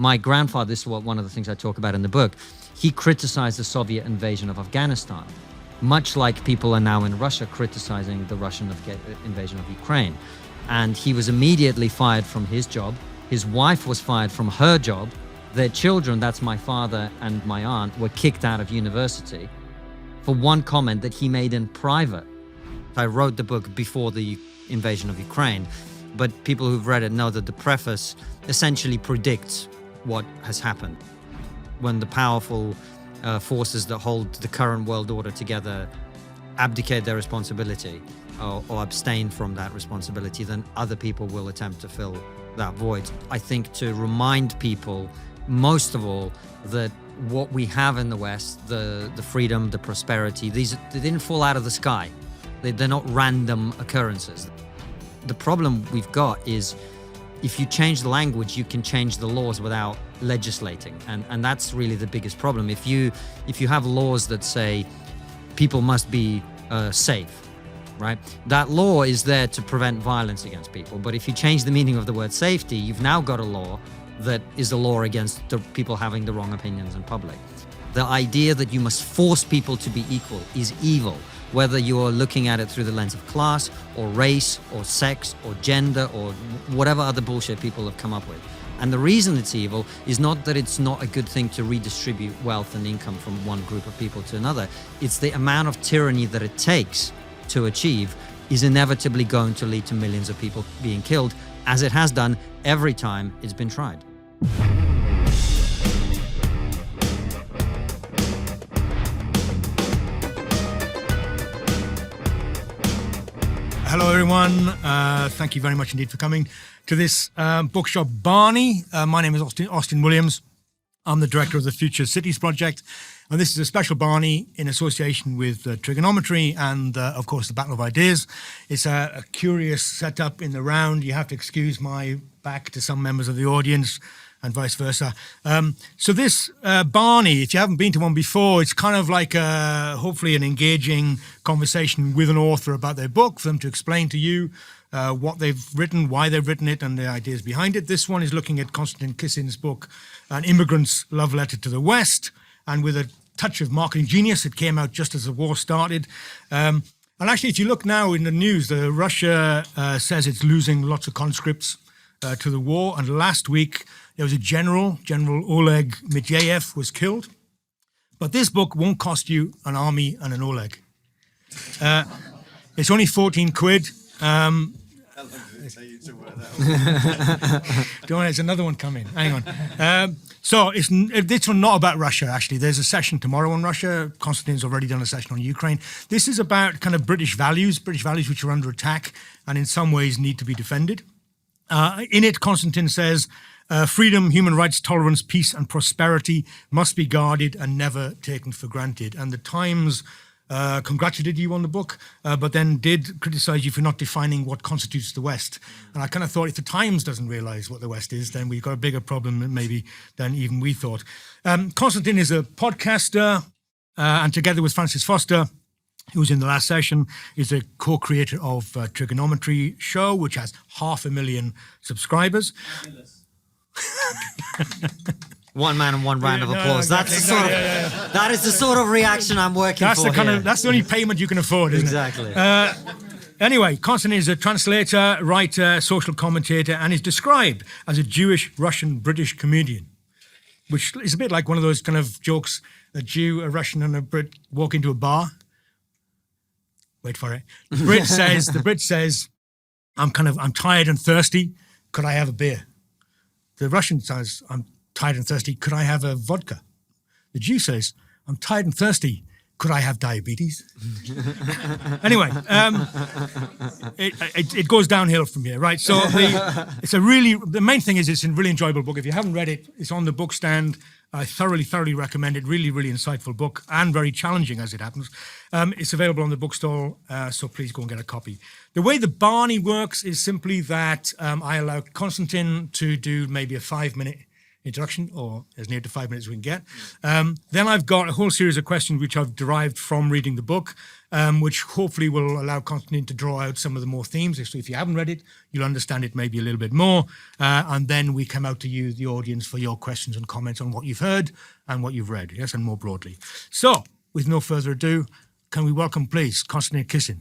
My grandfather, this is one of the things I talk about in the book, he criticized the Soviet invasion of Afghanistan, much like people are now in Russia criticizing the Russian invasion of Ukraine. And he was immediately fired from his job. His wife was fired from her job. Their children, that's my father and my aunt, were kicked out of university for one comment that he made in private. I wrote the book before the invasion of Ukraine, but people who've read it know that the preface essentially predicts what has happened. When the powerful forces that hold the current world order together abdicate their responsibility or abstain from that responsibility, then other people will attempt to fill that void. I think to remind people, most of all, that what we have in the West, the freedom, the prosperity, they didn't fall out of the sky. They're not random occurrences. The problem we've got is if you change the language, you can change the laws without legislating. And that's really the biggest problem. If you have laws that say people must be safe, right? That law is there to prevent violence against people. But if you change the meaning of the word safety, you've now got a law that is a law against the people having the wrong opinions in public. The idea that you must force people to be equal is evil, whether you're looking at it through the lens of class or race or sex or gender or whatever other bullshit people have come up with. And the reason it's evil is not that it's not a good thing to redistribute wealth and income from one group of people to another. It's the amount of tyranny that it takes to achieve is inevitably going to lead to millions of people being killed, as it has done every time it's been tried. Hello, everyone. Thank you very much indeed for coming to this Bookshop Barnie. My name is Austin Williams. I'm the director of the Future Cities Project, and this is a special Barnie in association with Triggernometry and, of course, the Battle of Ideas. It's a curious setup in the round. You have to excuse my back to some members of the audience and vice versa. So this Barnie, if you haven't been to one before, it's kind of like hopefully an engaging conversation with an author about their book for them to explain to you what they've written, why they've written it, and the ideas behind it. This one is looking at Konstantin Kisin's book, An Immigrant's Love Letter to the West, and with a touch of marketing genius, it came out just as the war started. And actually, if you look now in the news, Russia says it's losing lots of conscripts to the war, and last week there was a General Oleg Mityayev was killed. But this book won't cost you an army and an Oleg. It's only 14 quid. Don't worry, there's another one coming. Hang on. So it's not about Russia, actually. There's a session tomorrow on Russia. Konstantin's already done a session on Ukraine. This is about kind of British values which are under attack and in some ways need to be defended. In it, Konstantin says, freedom, human rights, tolerance, peace and prosperity must be guarded and never taken for granted. And the Times congratulated you on the book, but then did criticize you for not defining what constitutes the West. And I kind of thought if the Times doesn't realize what the West is, then we've got a bigger problem maybe than even we thought. Konstantin is a podcaster, and together with Francis Foster, who was in the last session, is the co-creator of Triggernometry show, which has 500,000 subscribers. One man and one round of applause. Exactly, That is the sort of reaction I'm working for here. That's the only payment you can afford, isn't it? Exactly. Anyway, Konstantin is a translator, writer, social commentator, and is described as a Jewish, Russian, British comedian, which is a bit like one of those kind of jokes, a Jew, a Russian, and a Brit walk into a bar. Wait for it. The Brit says, I'm tired and thirsty. Could I have a beer? The Russian says, I'm tired and thirsty. Could I have a vodka? The Jew says, I'm tired and thirsty. Could I have diabetes? Anyway, it goes downhill from here, right? So the main thing is it's a really enjoyable book. If you haven't read it, it's on the book stand. I thoroughly recommend it. Really insightful book and very challenging as it happens. It's available on the bookstall, so please go and get a copy. The way the Barnie works is simply that I allow Konstantin to do maybe a 5-minute introduction, or as near to 5 minutes as we can get. Then I've got a whole series of questions which I've derived from reading the book, which hopefully will allow Konstantin to draw out some of the more themes. So if you haven't read it, you'll understand it maybe a little bit more. And then we come out to you, the audience, for your questions and comments on what you've heard and what you've read, yes, and more broadly. So, with no further ado, can we welcome, please, Konstantin Kisin.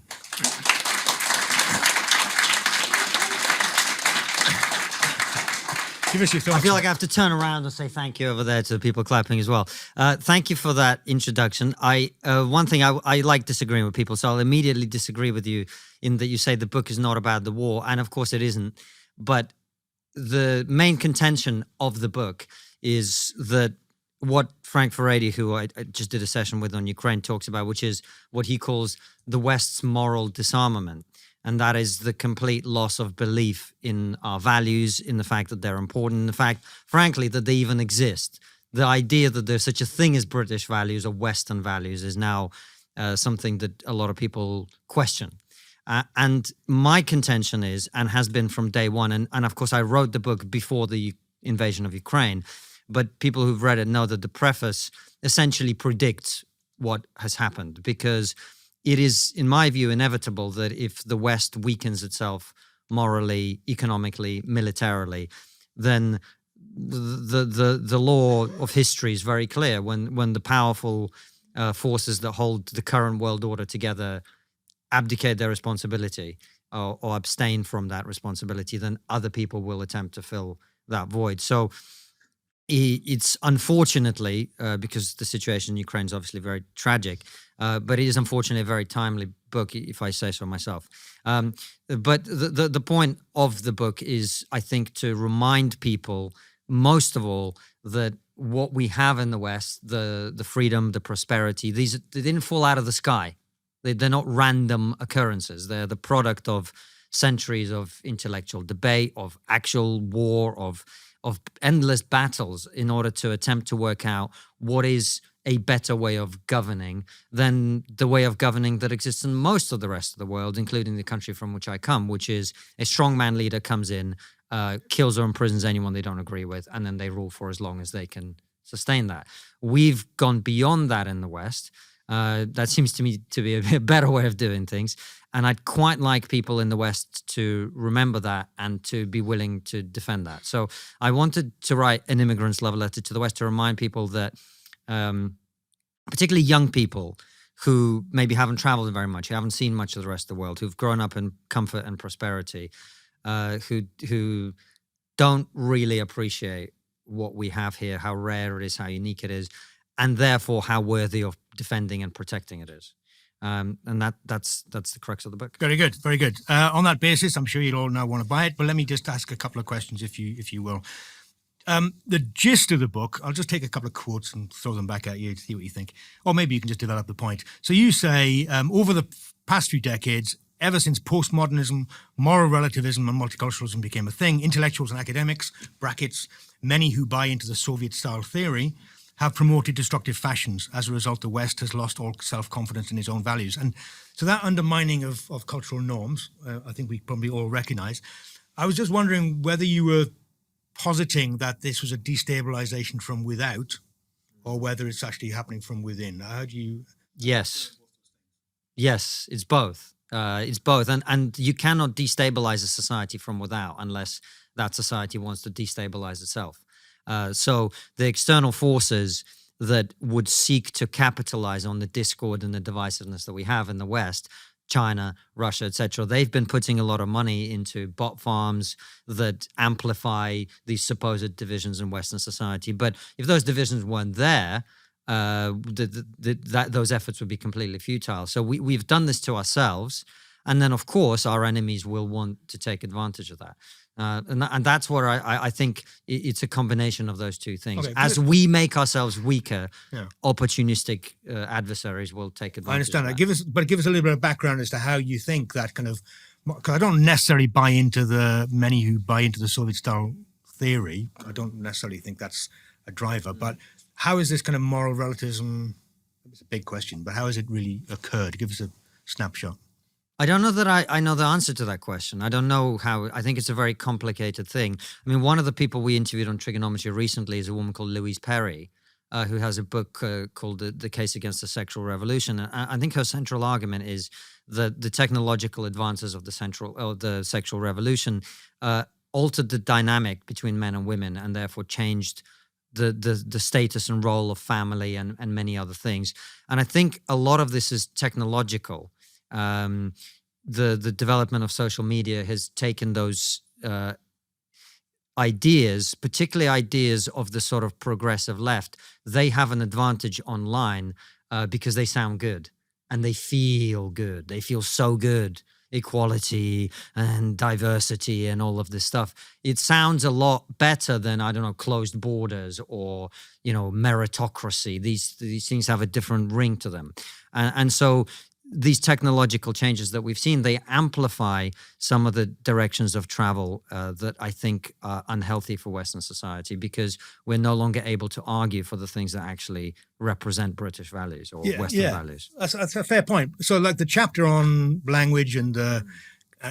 Give us your thoughts. I feel like I have to turn around and say thank you over there to the people clapping as well. Thank you for that introduction. One thing I like disagreeing with people, so I'll immediately disagree with you in that you say the book is not about the war, and of course it isn't. But the main contention of the book is that what Frank Furedi, who I just did a session with on Ukraine, talks about, which is what he calls the West's moral disarmament. And that is the complete loss of belief in our values, in the fact that they're important, in the fact, frankly, that they even exist. The idea that there's such a thing as British values or Western values is now something that a lot of people question. And my contention is, and has been from day one, and of course I wrote the book before the invasion of Ukraine, but people who've read it know that the preface essentially predicts what has happened, because it is, in my view, inevitable that if the West weakens itself morally, economically, militarily, then the law of history is very clear. When the powerful forces that hold the current world order together abdicate their responsibility or abstain from that responsibility, then other people will attempt to fill that void. So it's unfortunately, because the situation in Ukraine is obviously very tragic, but it is unfortunately a very timely book, if I say so myself. But the point of the book is, I think, to remind people, most of all, that what we have in the West, the freedom, the prosperity, they didn't fall out of the sky. They're not random occurrences. They're the product of centuries of intellectual debate, of actual war, of endless battles in order to attempt to work out what is a better way of governing than the way of governing that exists in most of the rest of the world, including the country from which I come, which is a strongman leader comes in, kills or imprisons anyone they don't agree with, and then they rule for as long as they can sustain that. We've gone beyond that in the West. That seems to me to be a better way of doing things. And I'd quite like people in the West to remember that and to be willing to defend that. So I wanted to write an Immigrants' Love Letter to the West to remind people that, particularly young people who maybe haven't traveled very much, who haven't seen much of the rest of the world, who've grown up in comfort and prosperity, who don't really appreciate what we have here, how rare it is, how unique it is, and therefore how worthy of defending and protecting it is. And that's the crux of the book. Very good, very good. On that basis, I'm sure you'll all now want to buy it, but let me just ask a couple of questions, if you will. The gist of the book, I'll just take a couple of quotes and throw them back at you to see what you think. Or maybe you can just develop the point. So you say, over the past few decades, ever since postmodernism, moral relativism and multiculturalism became a thing, intellectuals and academics, brackets, many who buy into the Soviet-style theory, have promoted destructive fashions. As a result, the West has lost all self-confidence in its own values. And so that undermining of cultural norms, I think we probably all recognize. I was just wondering whether you were positing that this was a destabilization from without, or whether it's actually happening from within. How do you... Yes, it's both. It's both. And you cannot destabilize a society from without unless that society wants to destabilize itself. So the external forces that would seek to capitalize on the discord and the divisiveness that we have in the West, China, Russia, etc., they've been putting a lot of money into bot farms that amplify these supposed divisions in Western society. But if those divisions weren't there, those efforts would be completely futile. So we've done this to ourselves. And then, of course, our enemies will want to take advantage of that. And that's what I think it's a combination of those two things. Okay, as we make ourselves weaker, opportunistic adversaries will take advantage. I understand of that. Give us a little bit of background as to how you think that kind of, because I don't necessarily buy into many who buy into the Soviet-style theory. I don't necessarily think that's a driver. But how is this kind of moral relativism? It's a big question, but how has it really occurred? Give us a snapshot. I don't know that I know the answer to that question. I don't know how. I think it's a very complicated thing. I mean, one of the people we interviewed on Triggernometry recently is a woman called Louise Perry, who has a book called the Case Against the Sexual Revolution. And I think her central argument is that the technological advances of the sexual revolution altered the dynamic between men and women, and therefore changed the status and role of family and many other things. And I think a lot of this is technological. The development of social media has taken those ideas, particularly ideas of the sort of progressive left. They have an advantage online because they sound good and they feel good. They feel so good. Equality and diversity and all of this stuff. It sounds a lot better than, I don't know, closed borders or, meritocracy. These things have a different ring to them. And so these technological changes that we've seen, they amplify some of the directions of travel that I think are unhealthy for Western society, because we're no longer able to argue for the things that actually represent British values or Western values. That's a fair point. So like the chapter on language and the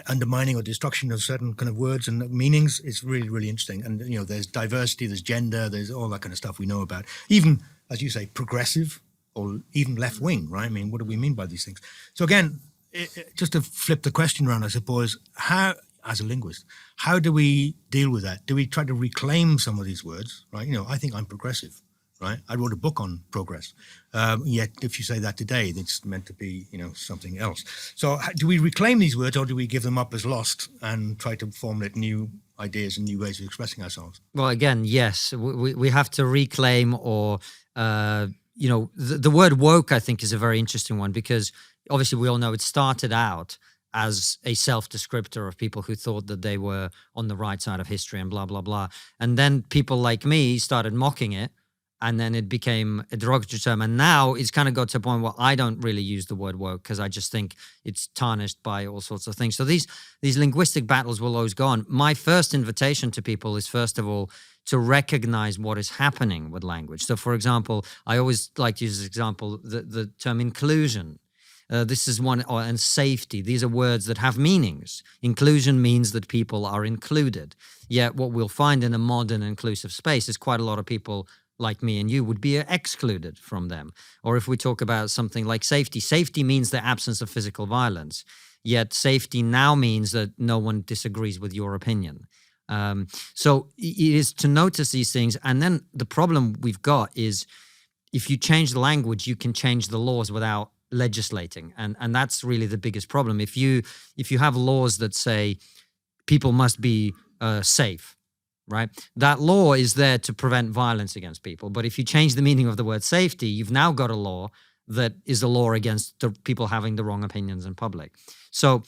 undermining or destruction of certain kind of words and meanings is really, really interesting. And, there's diversity, there's gender, there's all that kind of stuff we know about. Even, as you say, progressive, or even left-wing, right? I mean, what do we mean by these things? So again, just to flip the question around, I suppose, how, as a linguist, how do we deal with that? Do we try to reclaim some of these words, right? I think I'm progressive, right? I wrote a book on progress. Yet if you say that today, it's meant to be, something else. So do we reclaim these words, or do we give them up as lost and try to formulate new ideas and new ways of expressing ourselves? Well, again, yes, we have to reclaim or... the word woke, I think, is a very interesting one, because obviously we all know it started out as a self-descriptor of people who thought that they were on the right side of history and blah, blah, blah. And then people like me started mocking it, and then it became a derogatory term. And now it's kind of got to a point where I don't really use the word woke, because I just think it's tarnished by all sorts of things. So these linguistic battles will always go on. My first invitation to people is, first of all, to recognize what is happening with language. So, for example, I always like to use this example, the term inclusion. This is one, and safety. These are words that have meanings. Inclusion means that people are included. Yet what we'll find in a modern inclusive space is quite a lot of people like me and you would be excluded from them. Or if we talk about something like safety, safety means the absence of physical violence. Yet safety now means that no one disagrees with your opinion. So it is to notice these things. And then the problem we've got is, if you change the language, you can change the laws without legislating. And that's really the biggest problem. If you have laws that say people must be safe, right? That law is there to prevent violence against people. But if you change the meaning of the word safety, you've now got a law that is a law against the people having the wrong opinions in public. So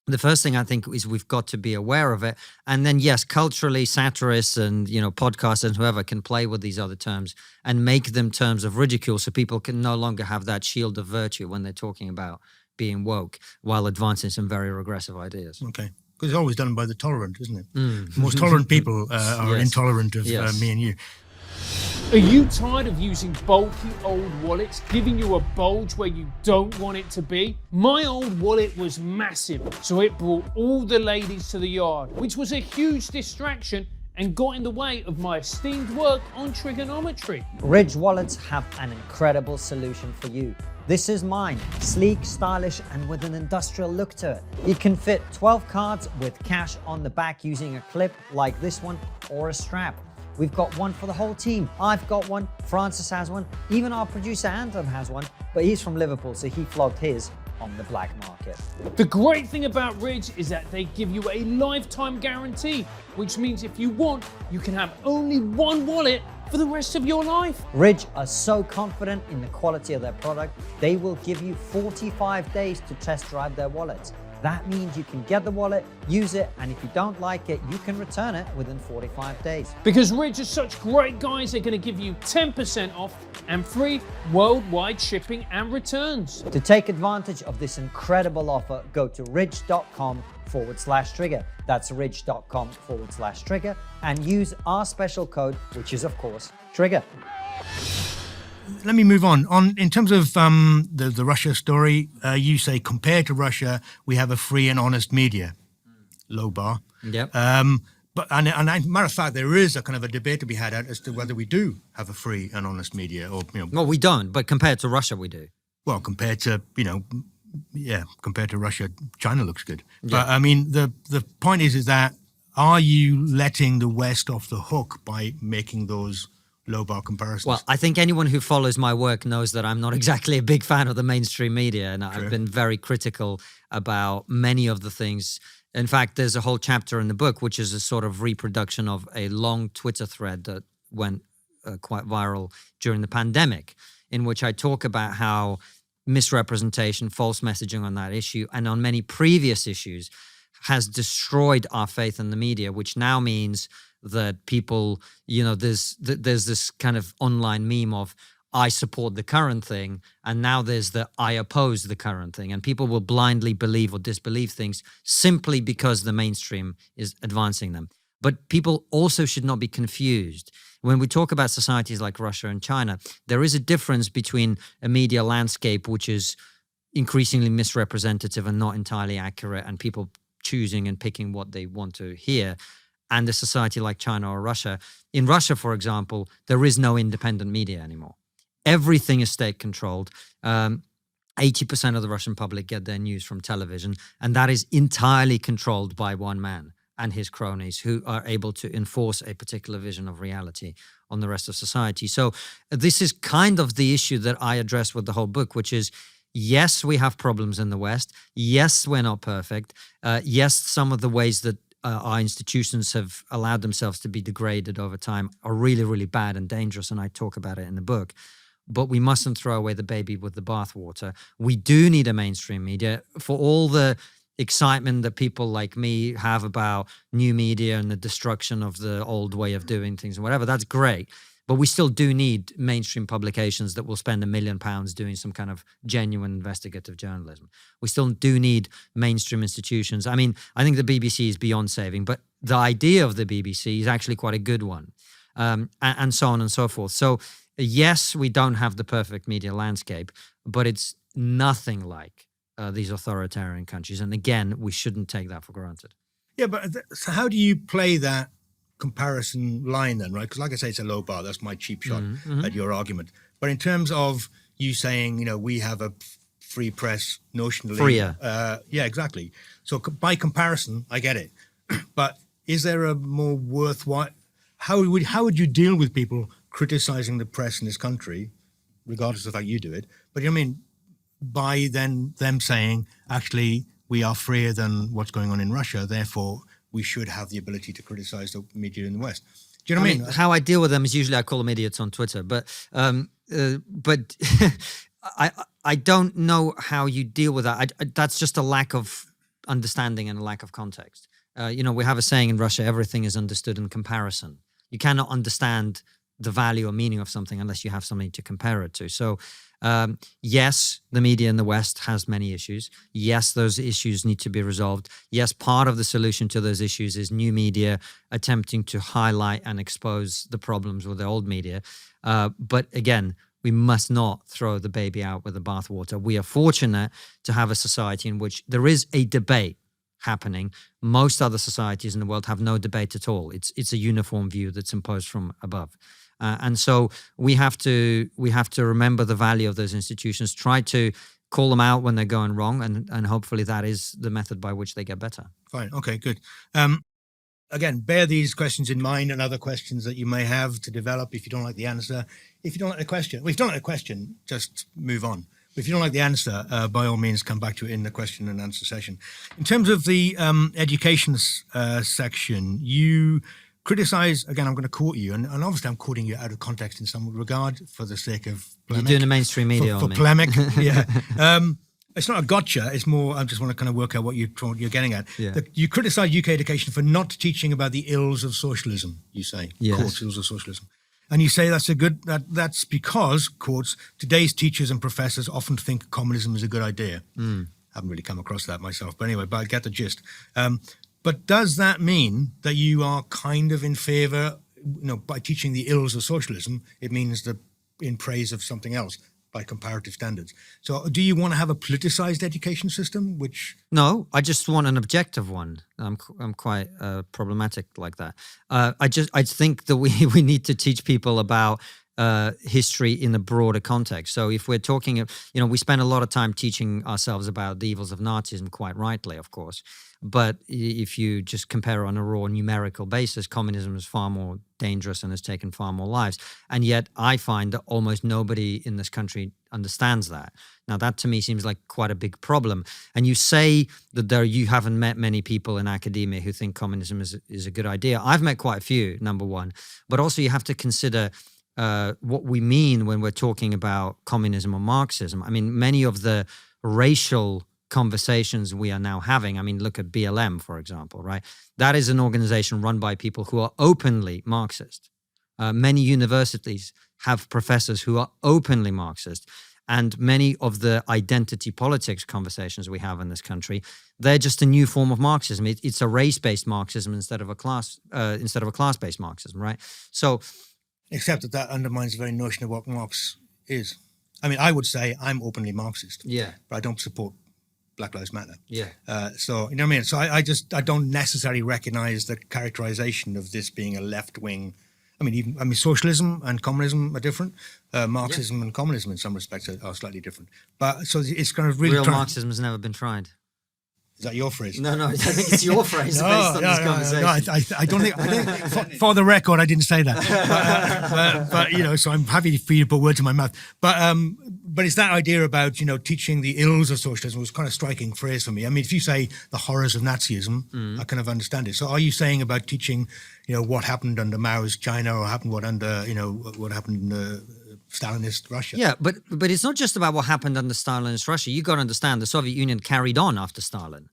the first thing I think is we've got to be aware of it. And then, yes, culturally, satirists and, podcasters and whoever can play with these other terms and make them terms of ridicule, so people can no longer have that shield of virtue when they're talking about being woke while advancing some very regressive ideas. Okay. Because it's always done by the tolerant, isn't it? The most tolerant people are intolerant of me and you. Are you tired of using bulky old wallets, giving you a bulge where you don't want it to be? My old wallet was massive, so it brought all the ladies to the yard, which was a huge distraction and got in the way of my esteemed work on Triggernometry. Ridge wallets have an incredible solution for you. This is mine, sleek, stylish, and with an industrial look to it. It can fit 12 cards with cash on the back using a clip like this one or a strap. We've got one for the whole team. I've got one, Francis has one, even our producer Anton has one, but he's from Liverpool, so he flogged his on the black market. The great thing about Ridge is that they give you a lifetime guarantee, which means if you want, you can have only one wallet for the rest of your life. Ridge are so confident in the quality of their product, they will give you 45 days to test drive their wallets. That means you can get the wallet, use it, and if you don't like it, you can return it within 45 days. Because Ridge are such great guys, they're going to give you 10% off and free worldwide shipping and returns. To take advantage of this incredible offer, go to ridge.com/trigger. That's ridge.com/trigger, and use our special code, which is, of course, Trigger. let me move on. In terms of the Russia story, you say compared to Russia, we have a free and honest media. Low bar. Yep. But matter of fact, there is a kind of a debate to be had out as to whether we do have a free and honest media, or Well, we don't, but compared to Russia, we do. Well, compared to compared to Russia, China looks good. Yeah. But I mean, the point is that are you letting the West off the hook by making those low bar comparisons? Well, I think anyone who follows my work knows that I'm not exactly a big fan of the mainstream media, and I've been very critical about many of the things. In fact, there's a whole chapter in the book which is a sort of reproduction of a long Twitter thread that went quite viral during the pandemic, in which I talk about how misrepresentation, false messaging on that issue, and on many previous issues, has destroyed our faith in the media, which now means that people, there's this kind of online meme of I support the current thing, and now there's the I oppose the current thing, and people will blindly believe or disbelieve things simply because the mainstream is advancing them. But people also should not be confused. When we talk about societies like Russia and China, there is a difference between a media landscape which is increasingly misrepresentative and not entirely accurate, and people choosing and picking what they want to hear, and a society like China or Russia. In Russia, for example, there is no independent media anymore. Everything is state-controlled. 80% of the Russian public get their news from television, and that is entirely controlled by one man and his cronies, who are able to enforce a particular vision of reality on the rest of society. So this is kind of the issue that I address with the whole book, which is, yes, we have problems in the West. Yes, we're not perfect. Yes, some of the ways that our institutions have allowed themselves to be degraded over time are really, really bad and dangerous, and I talk about it in the book. But we mustn't throw away the baby with the bathwater. We do need a mainstream media. For all the excitement that people like me have about new media and the destruction of the old way of doing things and whatever, that's great. But we still do need mainstream publications that will spend £1 million doing some kind of genuine investigative journalism. We still do need mainstream institutions. I mean, I think the BBC is beyond saving, but the idea of the BBC is actually quite a good one, and so on and so forth. So yes, we don't have the perfect media landscape, but it's nothing like these authoritarian countries. And again, we shouldn't take that for granted. Yeah, but so how do you play that comparison line then, right? Because like I say, it's a low bar. That's my cheap shot at your argument. But in terms of you saying, we have a free press notionally. Freer. Yeah, exactly. So by comparison, I get it. But is there a more worthwhile... How would you deal with people criticizing the press in this country, regardless of how you do it? But by then them saying, actually, we are freer than what's going on in Russia, therefore we should have the ability to criticize the media in the West. Do you know what I mean? How I deal with them is usually I call them idiots on Twitter, but I don't know how you deal with that. That's just a lack of understanding and a lack of context. We have a saying in Russia, everything is understood in comparison. You cannot understand the value or meaning of something unless you have something to compare it to. So yes, the media in the West has many issues. Yes, those issues need to be resolved. Yes, part of the solution to those issues is new media attempting to highlight and expose the problems with the old media. But again, we must not throw the baby out with the bathwater. We are fortunate to have a society in which there is a debate happening. Most other societies in the world have no debate at all. It's a uniform view that's imposed from above. And so we have to remember the value of those institutions, try to call them out when they're going wrong, and hopefully that is the method by which they get better. Fine. Okay, good. Again, bear these questions in mind and other questions that you may have to develop if you don't like the answer. If you don't like the question, just move on. If you don't like the answer, by all means, come back to it in the question and answer session. In terms of the education section, you criticize, again, I'm going to quote you, and obviously I'm quoting you out of context in some regard for the sake of polemic. You're doing the mainstream media for polemic, yeah. It's not a gotcha. It's more, I just want to kind of work out what you're getting at. Yeah. You criticize UK education for not teaching about the ills of socialism, you say. Yes. Quotes, ills of socialism. And you say that's because, quotes, today's teachers and professors often think communism is a good idea. I haven't really come across that myself, but anyway, but I get the gist. But does that mean that you are kind of in favor, by teaching the ills of socialism, it means that in praise of something else by comparative standards. So do you want to have a politicized education system, which... No, I just want an objective one. I'm quite problematic like that. I think that we need to teach people about history in a broader context. So if we're talking, we spend a lot of time teaching ourselves about the evils of Nazism, quite rightly, of course. But if you just compare on a raw numerical basis, communism is far more dangerous and has taken far more lives. And yet I find that almost nobody in this country understands that. Now, that to me seems like quite a big problem. And you say that you haven't met many people in academia who think communism is a good idea. I've met quite a few, number one. But also you have to consider what we mean when we're talking about communism or Marxism. I mean, many of the racial conversations we are now having, I mean, look at BLM, for example, right? That is an organization run by people who are openly Marxist. Many universities have professors who are openly Marxist. And many of the identity politics conversations we have in this country, they're just a new form of Marxism. It's a race-based Marxism instead of a class-based Marxism, right? So, except that undermines the very notion of what Marx is. I mean, I would say I'm openly Marxist, but I don't support Black Lives Matter. So, you know what I mean? So I don't necessarily recognize the characterization of this being a left-wing. I mean, socialism and communism are different. Marxism and communism in some respects are slightly different. But so it's kind of really... Real Marxism has never been tried. Is that your phrase? No, I think it's your phrase based on this conversation. No, I don't think, for the record, I didn't say that. But so I'm happy for you to put words in my mouth. But it's that idea about, teaching the ills of socialism was kind of a striking phrase for me. I mean, if you say the horrors of Nazism, I kind of understand it. So are you saying about teaching, what happened under Mao's China or what happened in Stalinist Russia? Yeah, but it's not just about what happened under Stalinist Russia. You got to understand the Soviet Union carried on after Stalin.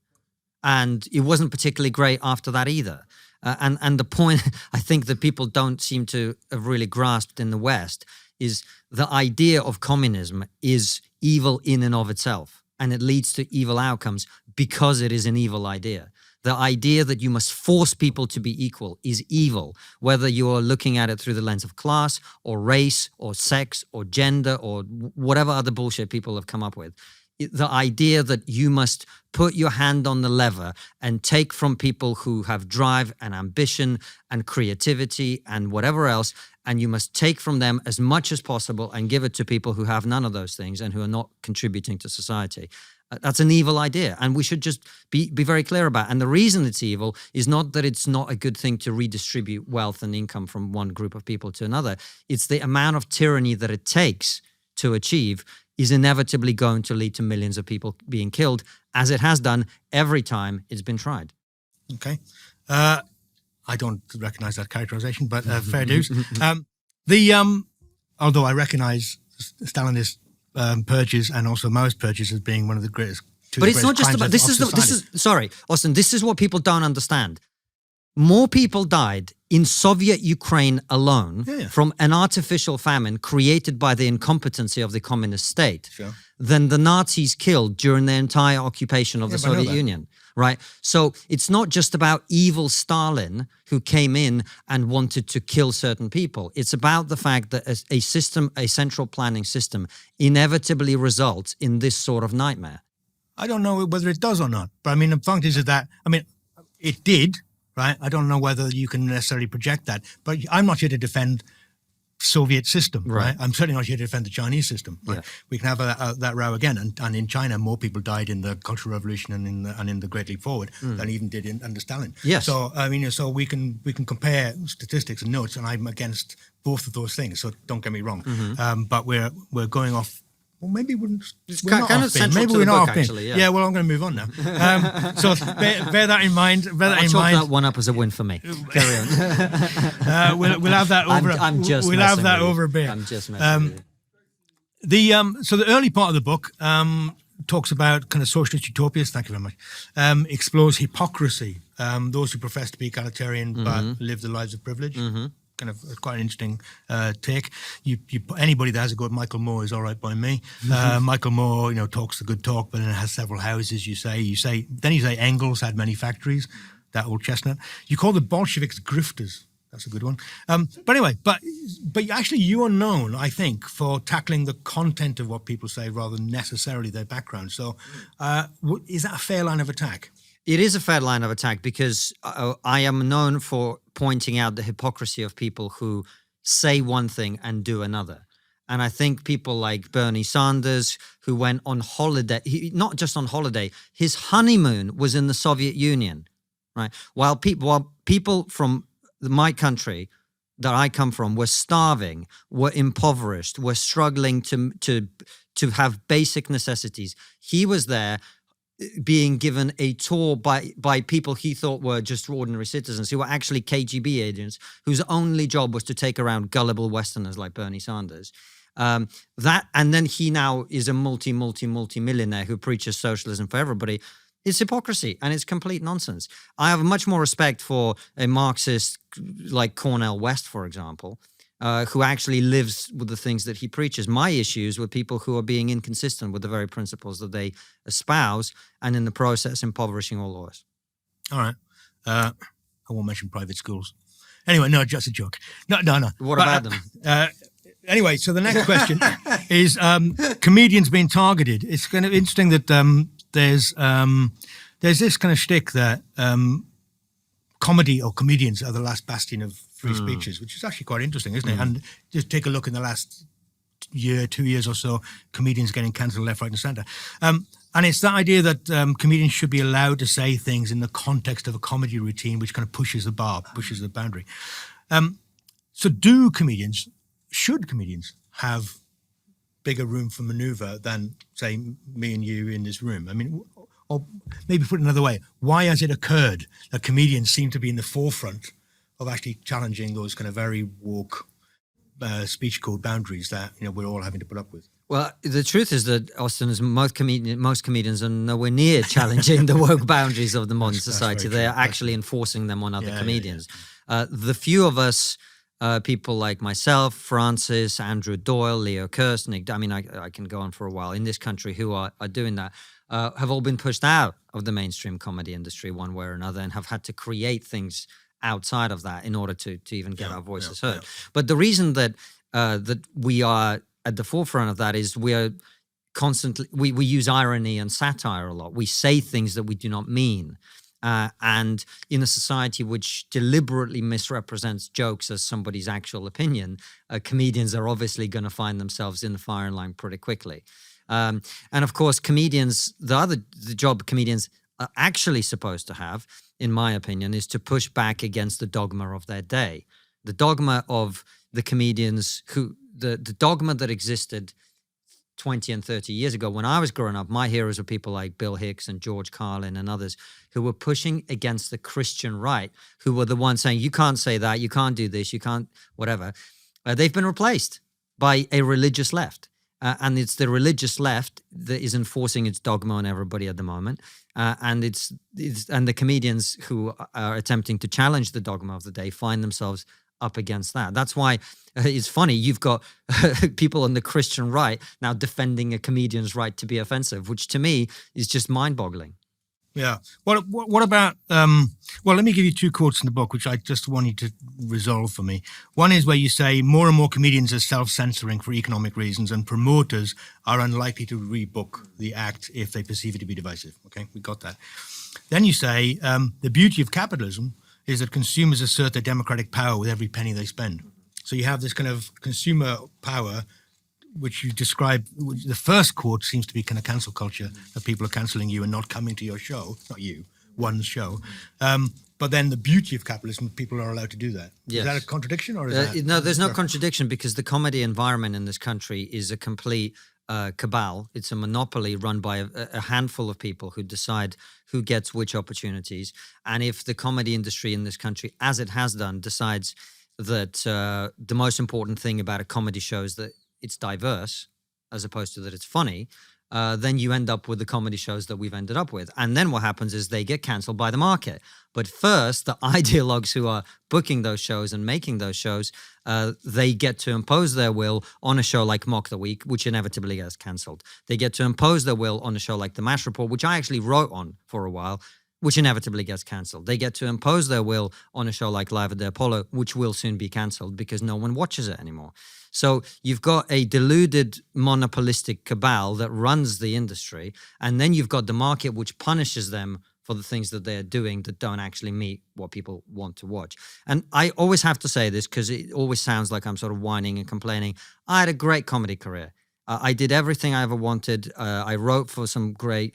And it wasn't particularly great after that either. And the point I think that people don't seem to have really grasped in the West is the idea of communism is evil in and of itself. And it leads to evil outcomes because it is an evil idea. The idea that you must force people to be equal is evil, whether you're looking at it through the lens of class or race or sex or gender or whatever other bullshit people have come up with. The idea that you must put your hand on the lever and take from people who have drive and ambition and creativity and whatever else, and you must take from them as much as possible and give it to people who have none of those things and who are not contributing to society. That's an evil idea, and we should just be very clear about it. And the reason it's evil is not that it's not a good thing to redistribute wealth and income from one group of people to another. It's the amount of tyranny that it takes to achieve is inevitably going to lead to millions of people being killed, as it has done every time it's been tried. Okay. I don't recognize that characterization, but fair dues. Although I recognize Stalinist purges and also Maoist purges as being one of the greatest. But it's not just about sorry, Austin. This is what people don't understand. More people died in Soviet Ukraine alone from an artificial famine created by the incompetency of the communist state than the Nazis killed during the entire occupation of the Soviet Union, right? So it's not just about evil Stalin who came in and wanted to kill certain people. It's about the fact that a central planning system inevitably results in this sort of nightmare. I don't know whether it does or not, but I mean, the fact is that, it did. Right? I don't know whether you can necessarily project that, but I'm not here to defend Soviet system, right? I'm certainly not here to defend the Chinese system. Right? Yeah. We can have that row again, and in China, more people died in the Cultural Revolution and in the Great Leap Forward than even did under Stalin. Yes. So so we can compare statistics and notes, and I'm against both of those things. So don't get me wrong, but we're going off. Well, maybe we're not off base. Maybe we're not off base. Yeah, well, I'm going to move on now. So bear that in mind. I'll chalk that one up as a win for me. Carry on. We'll have that over. I'm just we'll have that over a bit. I'm just messing with you. So the early part of the book talks about kind of socialist utopias. Thank you very much. Explores hypocrisy. Those who profess to be egalitarian but live the lives of privilege. Kind of quite an interesting take. Anybody that has a go at Michael Moore is all right by me. Michael Moore, talks the good talk, but then it has several houses. Then you say Engels had many factories. That old chestnut. You call the Bolsheviks grifters. That's a good one. But anyway, but actually you are known, I think, for tackling the content of what people say rather than necessarily their background. So is that a fair line of attack? It is a fair line of attack because I am known for pointing out the hypocrisy of people who say one thing and do another. And I think people like Bernie Sanders, who went on holiday, not just on holiday, his honeymoon was in the Soviet Union, right? While people from my country that I come from were starving, were impoverished, were struggling to have basic necessities. He was there being given a tour by people he thought were just ordinary citizens who were actually KGB agents whose only job was to take around gullible Westerners like Bernie Sanders. And then he now is a multi-millionaire who preaches socialism for everybody. It's hypocrisy and it's complete nonsense. I have much more respect for a Marxist like Cornel West, for example, who actually lives with the things that he preaches. My issues with people who are being inconsistent with the very principles that they espouse and in the process impoverishing all of us. All right. I won't mention private schools. Anyway, no, just a joke. No. What about them? Anyway, so the next question is comedians being targeted. It's kind of interesting that there's this kind of shtick that comedy or comedians are the last bastion of free speeches, which is actually quite interesting, isn't it? And just take a look in the last year, 2 years or so, comedians getting cancelled left, right and centre. And it's that idea that comedians should be allowed to say things in the context of a comedy routine, which kind of pushes the boundary. So should comedians have bigger room for manoeuvre than, say, me and you in this room? I mean, or maybe put it another way, why has it occurred that comedians seem to be in the forefront of actually challenging those kind of very woke speech code boundaries that we're all having to put up with? Well, the truth is that, Austin, is most comedians are nowhere near challenging the woke boundaries of the modern society. They are actually enforcing them on other comedians. Yeah. The few of us, people like myself, Francis, Andrew Doyle, Leo Kirstnick, I mean, I can go on for a while, in this country who are doing that, have all been pushed out of the mainstream comedy industry one way or another and have had to create things outside of that in order to even get our voices heard. But the reason that we are at the forefront of that is we are constantly, we use irony and satire a lot. We say things that we do not mean. And in a society which deliberately misrepresents jokes as somebody's actual opinion, comedians are obviously going to find themselves in the firing line pretty quickly. And of course, comedians, the job comedians are actually supposed to have, in my opinion, is to push back against the dogma of their day. The dogma of the comedians the dogma that existed 20 and 30 years ago. When I was growing up, my heroes were people like Bill Hicks and George Carlin and others who were pushing against the Christian right, who were the ones saying, you can't say that, you can't do this, you can't, whatever. They've been replaced by a religious left. And it's the religious left that is enforcing its dogma on everybody at the moment. And the comedians who are attempting to challenge the dogma of the day find themselves up against that. That's why it's funny. You've got people on the Christian right now defending a comedian's right to be offensive, which to me is just mind-boggling. Yeah. What about, well, let me give you two quotes in the book, which I just want you to resolve for me. One is where you say more and more comedians are self-censoring for economic reasons and promoters are unlikely to rebook the act if they perceive it to be divisive. Okay, we got that. Then you say the beauty of capitalism is that consumers assert their democratic power with every penny they spend. So you have this kind of consumer power, which you describe, the first quote seems to be kind of cancel culture, that people are cancelling you and not coming to your show, not you, one's show. But then the beauty of capitalism, people are allowed to do that. Yes. Is that a contradiction? Or is that no, there's no contradiction because the comedy environment in this country is a complete cabal. It's a monopoly run by a handful of people who decide who gets which opportunities. And if the comedy industry in this country, as it has done, decides that the most important thing about a comedy show is that it's diverse as opposed to that it's funny, then you end up with the comedy shows that we've ended up with. And then what happens is they get cancelled by the market. But first, the ideologues who are booking those shows and making those shows, they get to impose their will on a show like Mock the Week, which inevitably gets cancelled. They get to impose their will on a show like The MASH Report, which I actually wrote on for a while, which inevitably gets cancelled. They get to impose their will on a show like Live at the Apollo, which will soon be cancelled because no one watches it anymore. So you've got a deluded monopolistic cabal that runs the industry, and then you've got the market which punishes them for the things that they're doing that don't actually meet what people want to watch. And I always have to say this because it always sounds like I'm sort of whining and complaining. I had a great comedy career. I did everything I ever wanted. I wrote for some great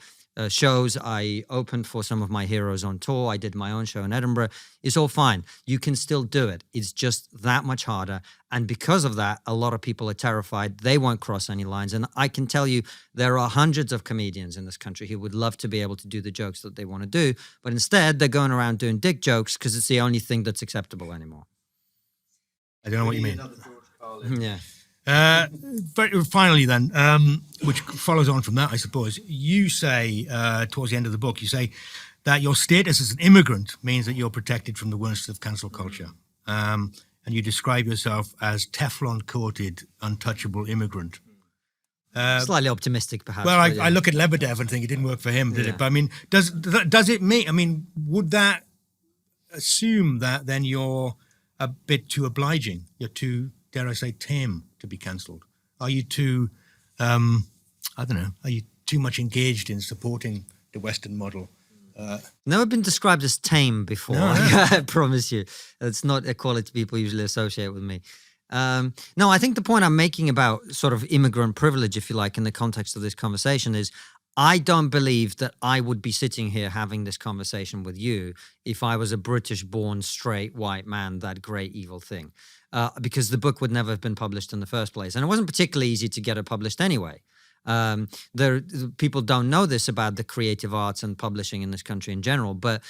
shows. I opened for some of my heroes on tour. I did my own show in Edinburgh. It's all fine. You can still do it. It's just that much harder. And because of that, a lot of people are terrified. They won't cross any lines. And I can tell you, there are hundreds of comedians in this country who would love to be able to do the jokes that they want to do. But instead, they're going around doing dick jokes because it's the only thing that's acceptable anymore. I don't know what you mean. Yeah. But finally then, which follows on from that, I suppose, you say towards the end of the book, you say that your status as an immigrant means that you're protected from the worst of cancel culture. And you describe yourself as Teflon-coated, untouchable immigrant. Slightly optimistic, perhaps. Well, I look at Lebedev and think it didn't work for him, did it? But I mean, does it mean, I mean, would that assume that then you're a bit too obliging? You're too, dare I say, tame to be cancelled? Are you too, I don't know, are you too much engaged in supporting the Western model? Never been described as tame before. No. I promise you. It's not a quality people usually associate with me. No, I think the point I'm making about sort of immigrant privilege, if you like, in the context of this conversation is I don't believe that I would be sitting here having this conversation with you if I was a British-born, straight, white man, that great evil thing. Because the book would never have been published in the first place. And it wasn't particularly easy to get it published anyway. People don't know this about the creative arts and publishing in this country in general, but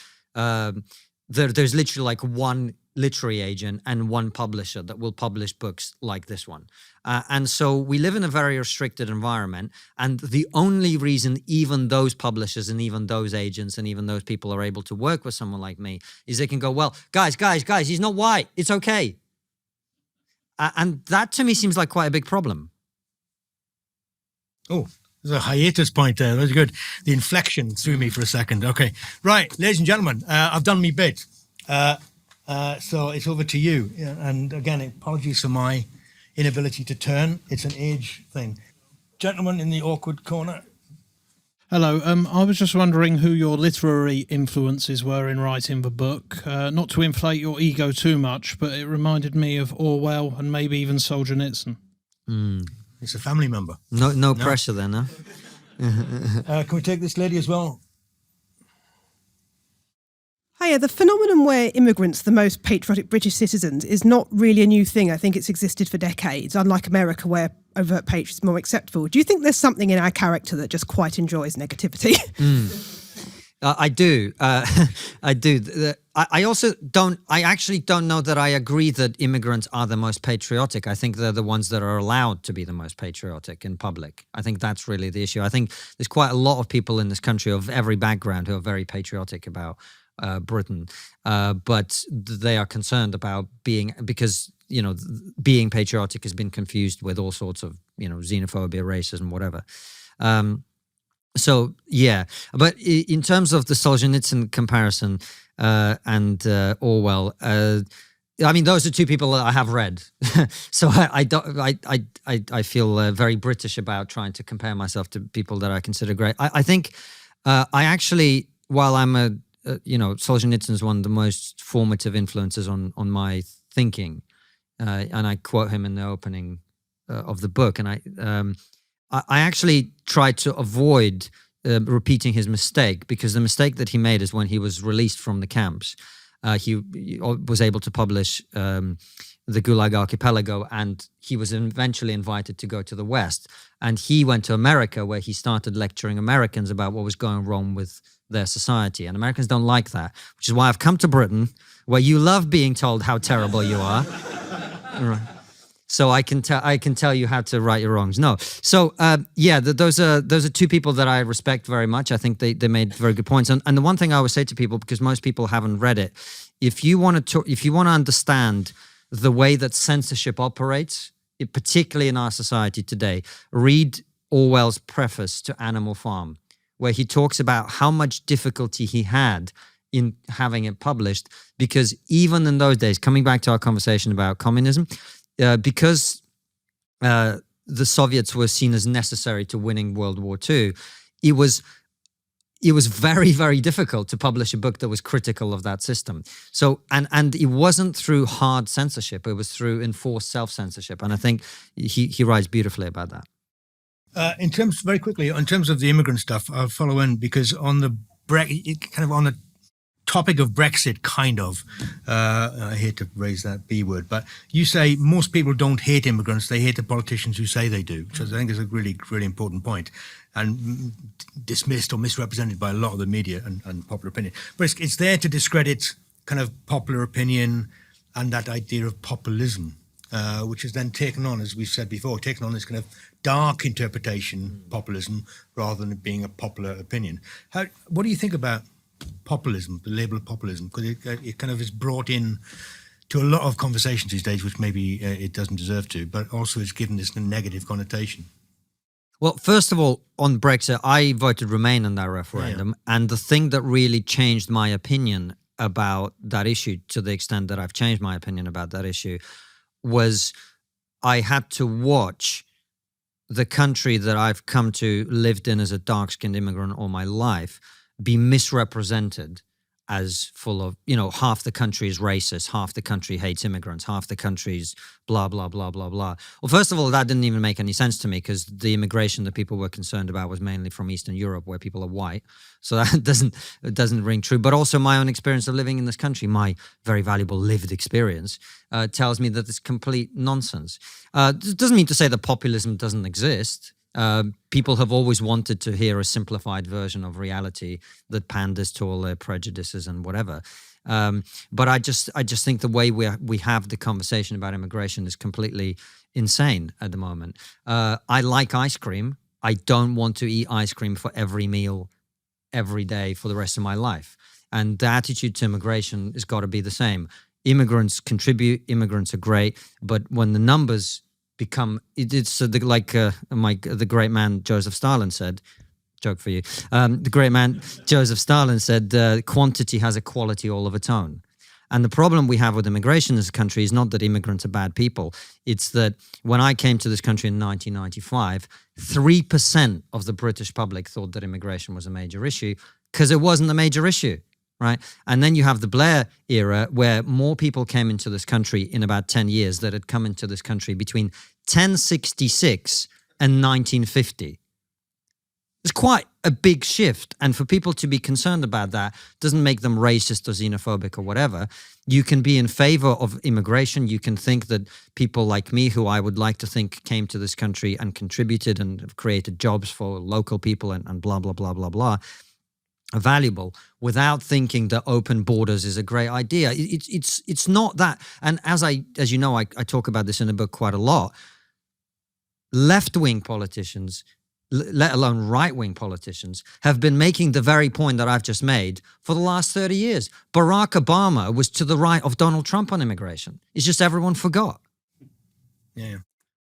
there's literally like one literary agent and one publisher that will publish books like this one. And so we live in a very restricted environment. And the only reason even those publishers and even those agents and even those people are able to work with someone like me is they can go, well, guys, he's not white. It's okay. And that to me seems like quite a big problem. Oh, there's a hiatus point there. That's good. The inflection threw me for a second. Okay. Right, ladies and gentlemen, I've done me bit. So it's over to you. Yeah, and again, apologies for my inability to turn. It's an age thing. Gentleman in the awkward corner. Hello. I was just wondering who your literary influences were in writing the book. Not to inflate your ego too much, but it reminded me of Orwell and maybe even Solzhenitsyn. It's a family member. No pressure then, huh? Can we take this lady as well? Hiya, the phenomenon where immigrants, the most patriotic British citizens, is not really a new thing. I think it's existed for decades, unlike America where overt patriotism is more acceptable. Do you think there's something in our character that just quite enjoys negativity? I do. I do. I actually don't know that I agree that immigrants are the most patriotic. I think they're the ones that are allowed to be the most patriotic in public. I think that's really the issue. I think there's quite a lot of people in this country of every background who are very patriotic about Britain, but they are concerned about being patriotic has been confused with all sorts of, xenophobia, racism, whatever. So, yeah. But in terms of the Solzhenitsyn comparison and Orwell, I mean, those are two people that I have read. So I feel very British about trying to compare myself to people that I consider great. I think I actually, while I'm Solzhenitsyn is one of the most formative influences on my thinking. And I quote him in the opening of the book. And I actually tried to avoid repeating his mistake, because the mistake that he made is when he was released from the camps, he was able to publish the Gulag Archipelago, and he was eventually invited to go to the West. And he went to America, where he started lecturing Americans about what was going wrong with their society. And Americans don't like that, which is why I've come to Britain, where you love being told how terrible you are. Right. So I can tell you how to right your wrongs. No. So those are two people that I respect very much. I think they made very good points. And the one thing I always say to people, because most people haven't read it, if you want to understand the way that censorship operates, particularly in our society today, read Orwell's preface to Animal Farm, where he talks about how much difficulty he had in having it published, because even in those days, coming back to our conversation about communism, because the Soviets were seen as necessary to winning World War II, it was very, very difficult to publish a book that was critical of that system. So, and it wasn't through hard censorship, it was through enforced self-censorship. And I think he writes beautifully about that. Very quickly, in terms of the immigrant stuff, I'll follow in, because on the topic of Brexit, I hate to raise that B word, but you say most people don't hate immigrants, they hate the politicians who say they do, which I think is a really, really important point, and dismissed or misrepresented by a lot of the media and popular opinion. But it's there to discredit kind of popular opinion and that idea of populism, which is then taken on, as we've said before, taken on this kind of dark interpretation, populism, rather than it being a popular opinion. What do you think about populism, the label of populism? Because it kind of is brought in to a lot of conversations these days, which maybe it doesn't deserve to, but also it's given this negative connotation. Well, first of all, on Brexit, I voted Remain in that referendum. Yeah. And the thing that really changed my opinion about that issue, to the extent that I've changed my opinion about that issue, was I had to watch the country that I've come to lived in as a dark-skinned immigrant all my life be misrepresented as full of, half the country is racist, half the country hates immigrants, half the country's blah, blah, blah, blah, blah. Well, first of all, that didn't even make any sense to me, because the immigration that people were concerned about was mainly from Eastern Europe, where people are white. So that doesn't ring true. But also my own experience of living in this country, my very valuable lived experience, tells me that it's complete nonsense. It doesn't mean to say that populism doesn't exist. People have always wanted to hear a simplified version of reality that panders to all their prejudices and whatever. But I just think the way we have the conversation about immigration is completely insane at the moment. I like ice cream. I don't want to eat ice cream for every meal, every day for the rest of my life. And the attitude to immigration has got to be the same. Immigrants contribute. Immigrants are great. But when the numbers become, the great man Joseph Stalin said, joke for you, the great man Joseph Stalin said, quantity has a quality all of its own. And the problem we have with immigration as a country is not that immigrants are bad people. It's that when I came to this country in 1995, 3% of the British public thought that immigration was a major issue, because it wasn't a major issue. Right. And then you have the Blair era, where more people came into this country in about 10 years that had come into this country between 1066 and 1950. It's quite a big shift. And for people to be concerned about that doesn't make them racist or xenophobic or whatever. You can be in favor of immigration. You can think that people like me, who I would like to think came to this country and contributed and have created jobs for local people and blah, blah, blah, blah, blah, are valuable, without thinking that open borders is a great idea. It's not that. And as you know, I talk about this in the book quite a lot. Left-wing politicians, let alone right-wing politicians, have been making the very point that I've just made for the last 30 years. Barack Obama was to the right of Donald Trump on immigration. It's just everyone forgot. Yeah.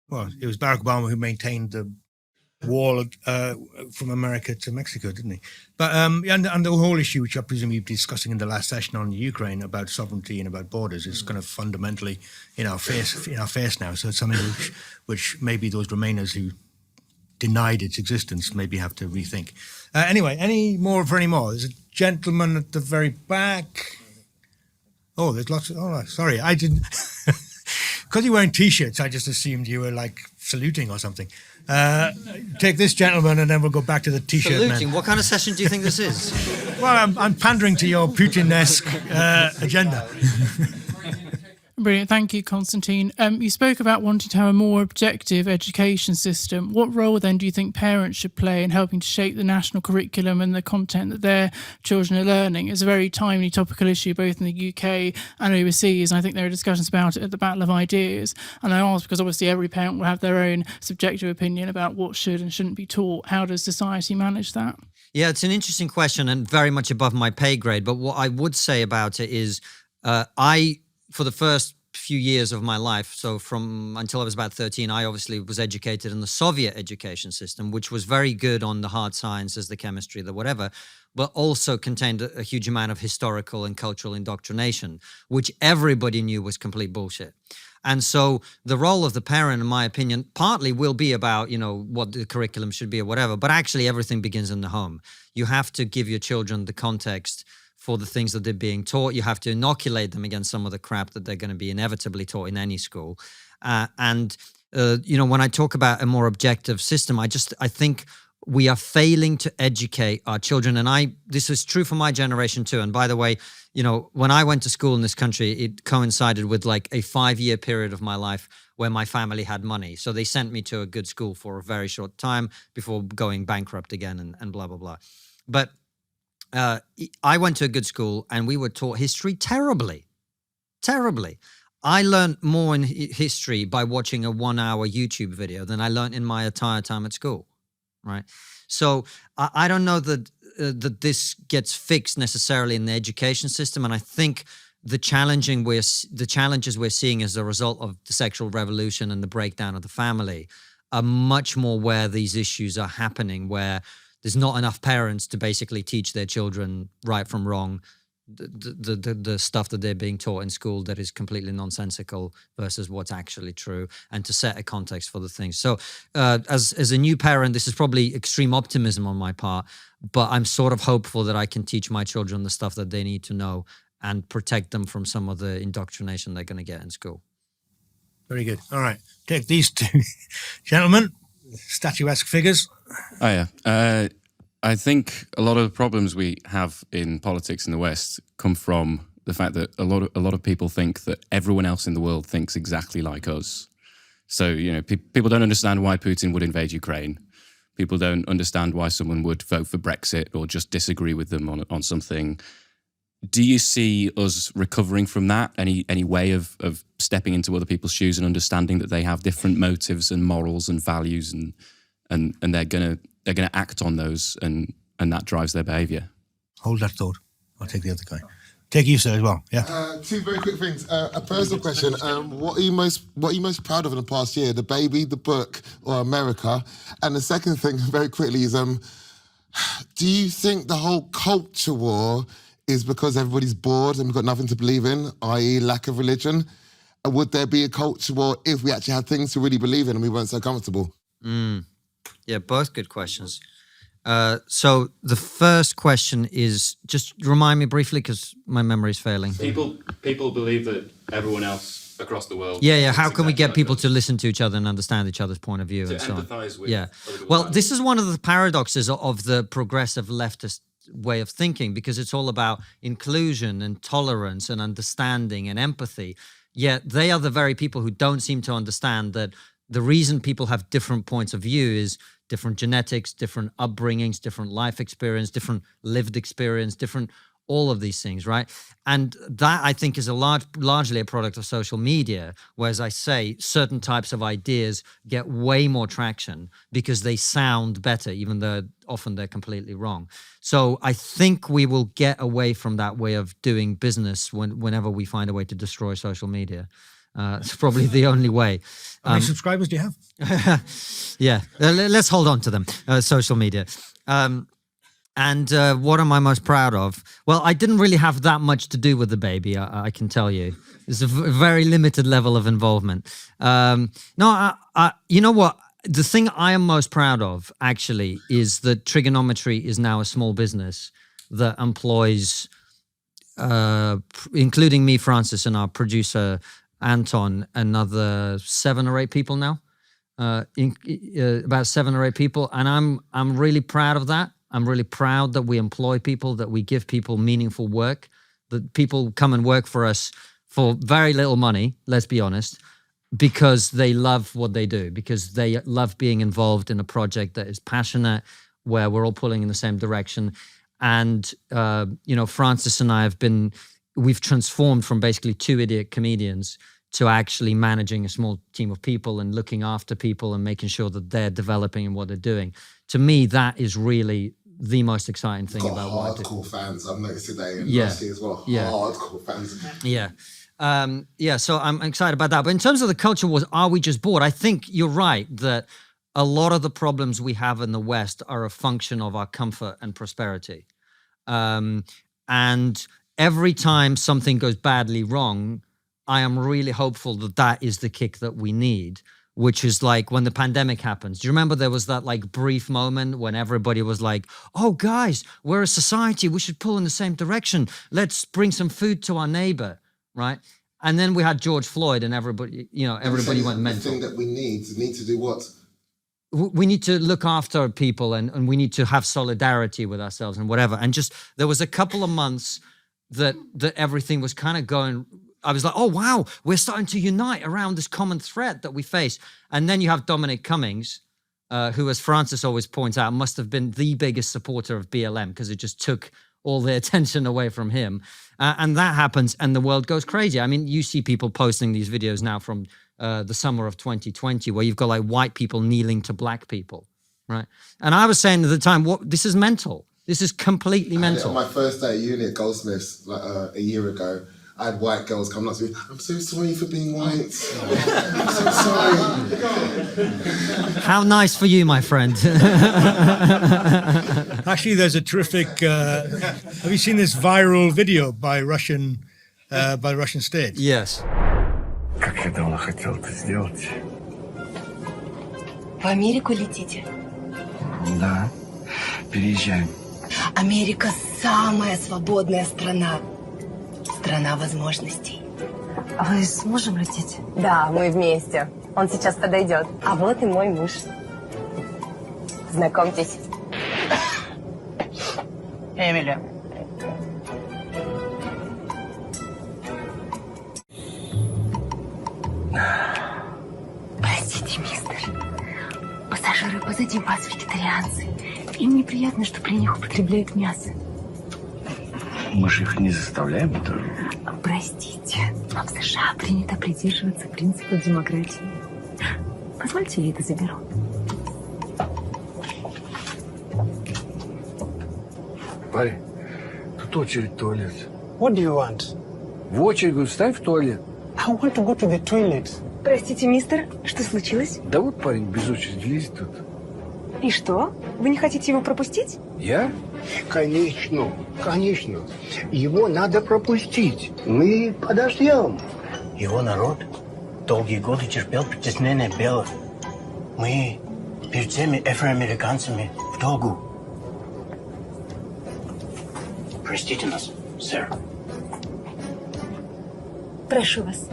Well, it was Barack Obama who maintained the wall from America to Mexico, didn't he? But and the whole issue, which I presume you've been discussing in the last session on Ukraine, about sovereignty and about borders, is kind of fundamentally in our face now. So it's something which maybe those Remainers who denied its existence maybe have to rethink. Anyway, any more? There's a gentleman at the very back. Oh, there's lots of. Oh, sorry, I didn't. Because you're wearing T-shirts, I just assumed you were like saluting or something. Take this gentleman, and then we'll go back to the T-shirt saluting. Man. What kind of session do you think this is? Well, I'm pandering to your Putin-esque agenda. Brilliant. Thank you, Konstantin. You spoke about wanting to have a more objective education system. What role then do you think parents should play in helping to shape the national curriculum and the content that their children are learning? It's a very timely, topical issue both in the UK and overseas. And I think there are discussions about it at the Battle of Ideas. And I ask because obviously every parent will have their own subjective opinion about what should and shouldn't be taught. How does society manage that? Yeah, it's an interesting question and very much above my pay grade. But what I would say about it is for the first few years of my life, so from until I was about 13, I obviously was educated in the Soviet education system, which was very good on the hard sciences, the chemistry, the whatever, but also contained a huge amount of historical and cultural indoctrination, which everybody knew was complete bullshit. And so the role of the parent, in my opinion, partly will be about, what the curriculum should be or whatever, but actually everything begins in the home. You have to give your children the context for the things that they're being taught. You have to inoculate them against some of the crap that they're going to be inevitably taught in any school. When I talk about a more objective system, I think we are failing to educate our children. And this is true for my generation too. And by the way, when I went to school in this country, it coincided with like a 5-year period of my life where my family had money. So they sent me to a good school for a very short time before going bankrupt again and blah, blah, blah. But I went to a good school and we were taught history terribly. I learned more in history by watching a 1-hour YouTube video than I learned in my entire time at school, right? So I don't know that this gets fixed necessarily in the education system, and I think the challenges we're seeing as a result of the sexual revolution and the breakdown of the family are much more where these issues are happening, where there's not enough parents to basically teach their children right from wrong, the stuff that they're being taught in school that is completely nonsensical versus what's actually true, and to set a context for the things. So as a new parent, this is probably extreme optimism on my part, but I'm sort of hopeful that I can teach my children the stuff that they need to know and protect them from some of the indoctrination they're going to get in school. Very good. All right. Take these two gentlemen, statuesque figures. Oh, yeah. I think a lot of the problems we have in politics in the West come from the fact that a lot of people think that everyone else in the world thinks exactly like us. So, people don't understand why Putin would invade Ukraine. People don't understand why someone would vote for Brexit or just disagree with them on something. Do you see us recovering from that? Any way of stepping into other people's shoes and understanding that they have different motives and morals and values and they're gonna act on those and that drives their behaviour? Hold that thought. I'll take the other guy. Take you, sir, as well. Yeah. Two very quick things. A personal question. What are you most proud of in the past year? The baby, the book, or America? And the second thing, very quickly, is do you think the whole culture war is because everybody's bored and we've got nothing to believe in, i.e. lack of religion? And would there be a culture war if we actually had things to really believe in and we weren't so comfortable? Yeah, both good questions. So the first question is, just remind me briefly because my memory is failing. People believe that everyone else across the world. Yeah. How can we get people to listen to each other and understand each other's point of view and so on? Empathize with. Yeah. Well, this is one of the paradoxes of the progressive leftist way of thinking, because it's all about inclusion and tolerance and understanding and empathy. Yet they are the very people who don't seem to understand that the reason people have different points of view is different genetics, different upbringings, different life experience, different lived experience, different all of these things, right? And that, I think, is largely a product of social media, where, as I say, certain types of ideas get way more traction because they sound better, even though often they're completely wrong. So I think we will get away from that way of doing business whenever we find a way to destroy social media. It's probably the only way. How many subscribers do you have? Yeah, let's hold on to them, social media. And what am I most proud of? Well, I didn't really have that much to do with the baby, I can tell you. There's a very limited level of involvement. You know what? The thing I am most proud of, actually, is that Triggernometry is now a small business that employs, including me, Francis, and our producer, Anton, another 7 or 8 people now. About 7 or 8 people. And I'm really proud of that. I'm really proud that we employ people, that we give people meaningful work, that people come and work for us for very little money, let's be honest, because they love what they do, because they love being involved in a project that is passionate, where we're all pulling in the same direction. And, Francis and I we've transformed from basically 2 idiot comedians to actually managing a small team of people and looking after people and making sure that they're developing in what they're doing. To me, that is really the most exciting thing about what I do. Hardcore fans, I've noticed today, and yeah. as well. Yeah. Hardcore fans. Yeah. So I'm excited about that. But in terms of the culture wars, are we just bored? I think you're right that a lot of the problems we have in the West are a function of our comfort and prosperity. And every time something goes badly wrong, I am really hopeful that that is the kick that we need, which is like when the pandemic happens. Do you remember there was that like brief moment when everybody was like, oh, guys, we're a society. We should pull in the same direction. Let's bring some food to our neighbor, right? And then we had George Floyd and everybody went mental. The thing that we need to do what? We need to look after people and we need to have solidarity with ourselves and whatever. And just there was a couple of months that everything was kind of going. I was like, oh, wow, we're starting to unite around this common threat that we face. And then you have Dominic Cummings, who, as Francis always points out, must have been the biggest supporter of BLM because it just took all the attention away from him. And that happens and the world goes crazy. I mean, you see people posting these videos now from the summer of 2020 where you've got like white people kneeling to black people, right? And I was saying at the time, this is mental. This is completely mental. On my first day at uni at Goldsmiths a year ago, I had white girls come up to me, I'm so sorry for being white. I'm so sorry. How nice for you, my friend. Actually, there's a terrific, have you seen this viral video by the Russian state? Yes. Как я давно хотел это сделать. В Америку летите? Да, переезжаем. Америка самая свободная страна. Страна возможностей. А вы с мужем летите? Да, мы вместе. Он сейчас подойдет. А вот и мой муж. Знакомьтесь. Эмили. Простите, мистер. Пассажиры позади вас вегетарианцы. Им неприятно, что при них употребляют мясо. Мы же их не заставляем это. Простите, но в США принято придерживаться принципов демократии. Позвольте, я это заберу. Парень, тут очередь в туалет. What do you want? В очередь, говорю, вставь в туалет. I want to go to the toilet. Простите, мистер, что случилось? Да вот парень без очереди лезет тут. И что? Вы не хотите его пропустить? Я? Конечно, конечно. Его надо пропустить. Мы подождем. Его народ долгие годы терпел притеснение белых. Мы перед всеми афроамериканцами в долгу. Простите нас, сэр. Прошу вас.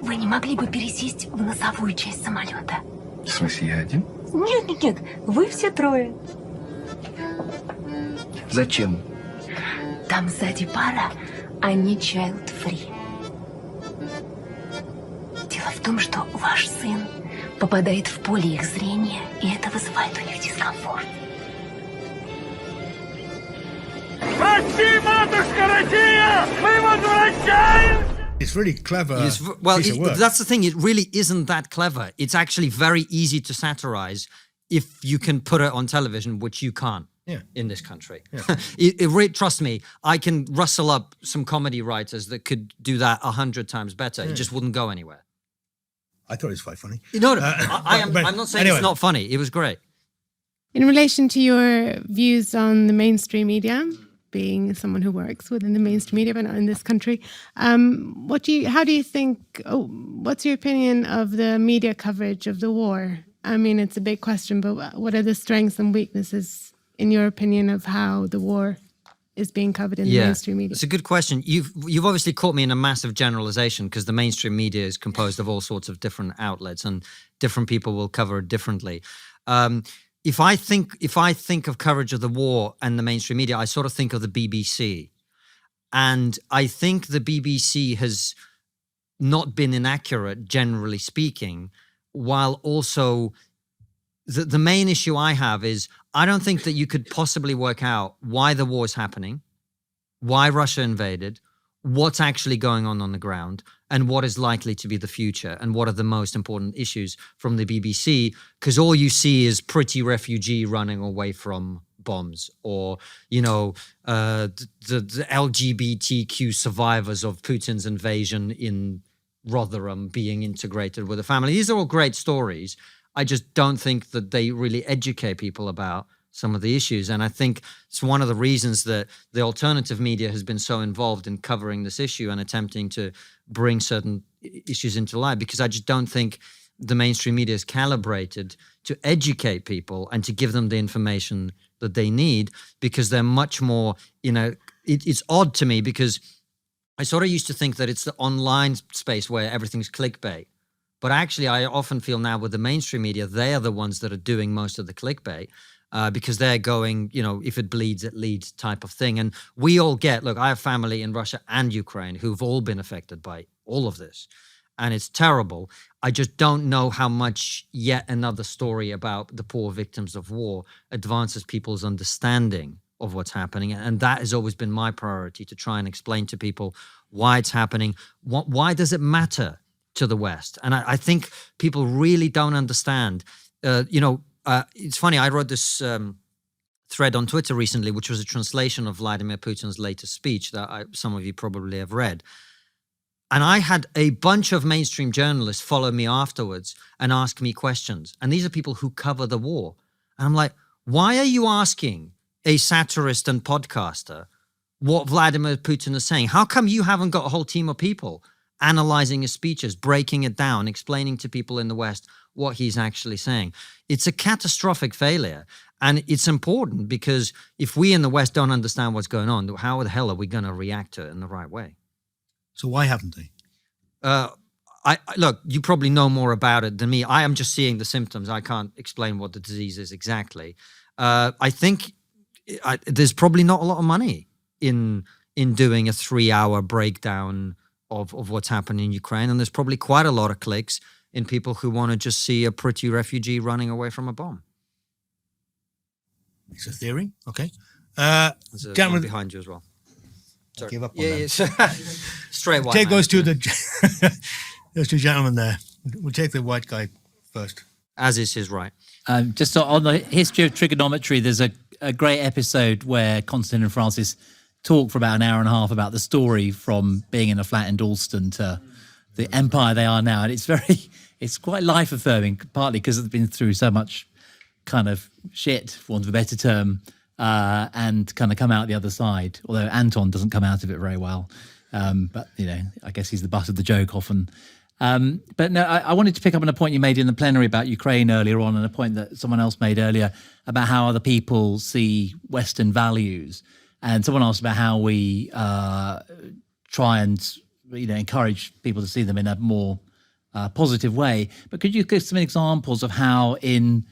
Вы не могли бы пересесть в носовую часть самолета? В смысле, я один? Нет, вы все трое. Зачем? Там сзади пара, они child-free. Дело в том, что ваш сын попадает в поле их зрения, и это вызывает у них дискомфорт. Прости, матушка Россия! Мы возвращаемся! It's really clever. Well, piece of work. that's the thing. It really isn't that clever. It's actually very easy to satirize if you can put it on television, which you can't in this country. Yeah. Trust me, I can rustle up some comedy writers that could do that 100 times better. It just wouldn't go anywhere. I thought it was quite funny. No, I'm not saying anyway. It's not funny. It was great. In relation to your views on the mainstream media, being someone who works within the mainstream media, but not in this country, what's your opinion of the media coverage of the war? I mean, it's a big question, but what are the strengths and weaknesses, in your opinion, of how the war is being covered in the mainstream media? It's a good question. You've obviously caught me in a massive generalization because the mainstream media is composed of all sorts of different outlets and different people will cover it differently. If I think of coverage of the war and the mainstream media, I sort of think of the BBC. And I think the BBC has not been inaccurate, generally speaking, while also the main issue I have is I don't think that you could possibly work out why the war is happening, why Russia invaded, what's actually going on the ground, and what is likely to be the future, and what are the most important issues from the BBC, because all you see is pretty refugee running away from bombs, or, the LGBTQ survivors of Putin's invasion in Rotherham being integrated with a family. These are all great stories. I just don't think that they really educate people about some of the issues. And I think it's one of the reasons that the alternative media has been so involved in covering this issue and attempting to bring certain issues into light, because I just don't think the mainstream media is calibrated to educate people and to give them the information that they need, because they're much more, it's odd to me, because I sort of used to think that it's the online space where everything's clickbait. But actually, I often feel now with the mainstream media, they are the ones that are doing most of the clickbait. Because they're going, if it bleeds, it leads type of thing. And we all look, I have family in Russia and Ukraine who've all been affected by all of this. And it's terrible. I just don't know how much yet another story about the poor victims of war advances people's understanding of what's happening. And that has always been my priority, to try and explain to people why it's happening. Why does it matter to the West? And I think people really don't understand, it's funny, I wrote this thread on Twitter recently, which was a translation of Vladimir Putin's latest speech that some of you probably have read. And I had a bunch of mainstream journalists follow me afterwards and ask me questions. And these are people who cover the war. And I'm like, why are you asking a satirist and podcaster what Vladimir Putin is saying? How come you haven't got a whole team of people analyzing his speeches, breaking it down, explaining to people in the West what he's actually saying? It's a catastrophic failure. And it's important, because if we in the West don't understand what's going on, how the hell are we going to react to it in the right way? So why haven't they? Look, you probably know more about it than me. I am just seeing the symptoms. I can't explain what the disease is exactly. I think there's probably not a lot of money in doing a 3-hour breakdown of what's happening in Ukraine. And there's probably quite a lot of clicks in people who want to just see a pretty refugee running away from a bomb. It's a theory. Okay. There's a gentleman one behind you as well. Sorry. Give up on Yeah. Straight white Take man. those two gentlemen there. We'll take the white guy first. As is his right. Just on the history of trigonometry, there's a great episode where Konstantin and Francis talk for about an hour and a half about the story from being in a flat in Dalston to the empire they are now. And it's quite life affirming, partly because it's been through so much kind of shit, for want of a better term, and kind of come out the other side. Although Anton doesn't come out of it very well. But, I guess he's the butt of the joke often. But no, I wanted to pick up on a point you made in the plenary about Ukraine earlier on, and a point that someone else made earlier about how other people see Western values. And someone asked about how we try and encourage people to see them in a more positive way. But could you give some examples of how in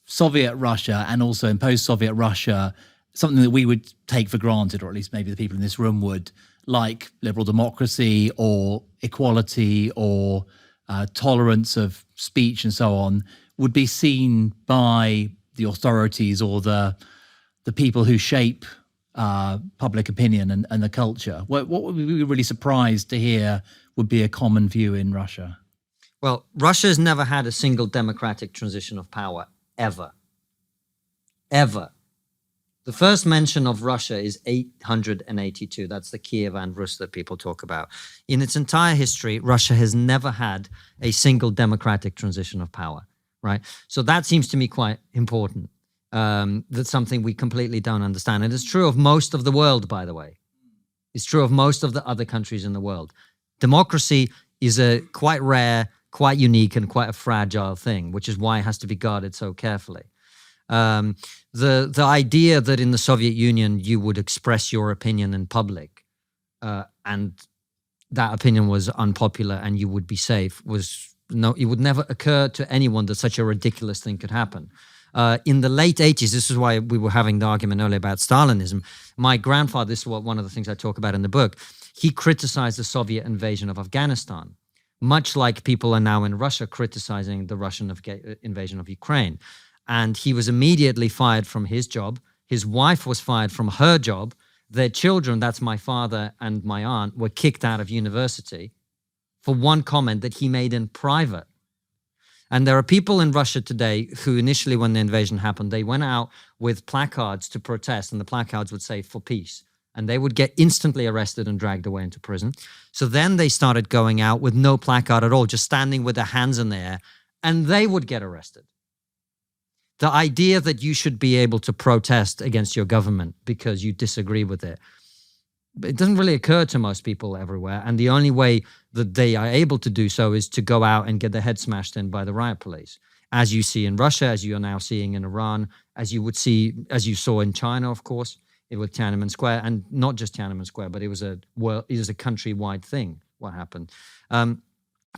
Soviet Russia and also in post-Soviet Russia, something that we would take for granted, or at least maybe the people in this room would, like liberal democracy or equality or tolerance of speech and so on, would be seen by the authorities or the people who shape public opinion and the culture? What would we be really surprised to hear would be a common view in Russia? Well, Russia has never had a single democratic transition of power, ever. Ever. The first mention of Russia is 882. That's the Kiev and Rus that people talk about. In its entire history, Russia has never had a single democratic transition of power, right? So that seems to me quite important. That's something we completely don't understand. And it's true of most of the world, by the way. It's true of most of the other countries in the world. Democracy is a quite rare, quite unique, and quite a fragile thing, which is why it has to be guarded so carefully. The idea that in the Soviet Union you would express your opinion in public and that opinion was unpopular and you would be safe it would never occur to anyone that such a ridiculous thing could happen. In the late 80s, this is why we were having the argument earlier about Stalinism. My grandfather, this is one of the things I talk about in the book, he criticized the Soviet invasion of Afghanistan, much like people are now in Russia criticizing the Russian invasion of Ukraine. And he was immediately fired from his job. His wife was fired from her job. their children, that's my father and my aunt, were kicked out of university for one comment that he made in private. And there are people in Russia today who initially, when the invasion happened, they went out with placards to protest, and the placards would say "for peace." And they would get instantly arrested and dragged away into prison. So then they started going out with no placard at all, just standing with their hands in the air, and they would get arrested. The idea that you should be able to protest against your government because you disagree with it, it doesn't really occur to most people everywhere. And the only way that they are able to do so is to go out and get their head smashed in by the riot police. As you see in Russia, as you are now seeing in Iran, as you saw in China, of course, it was Tiananmen Square, and not just Tiananmen Square, but it was a countrywide thing, what happened.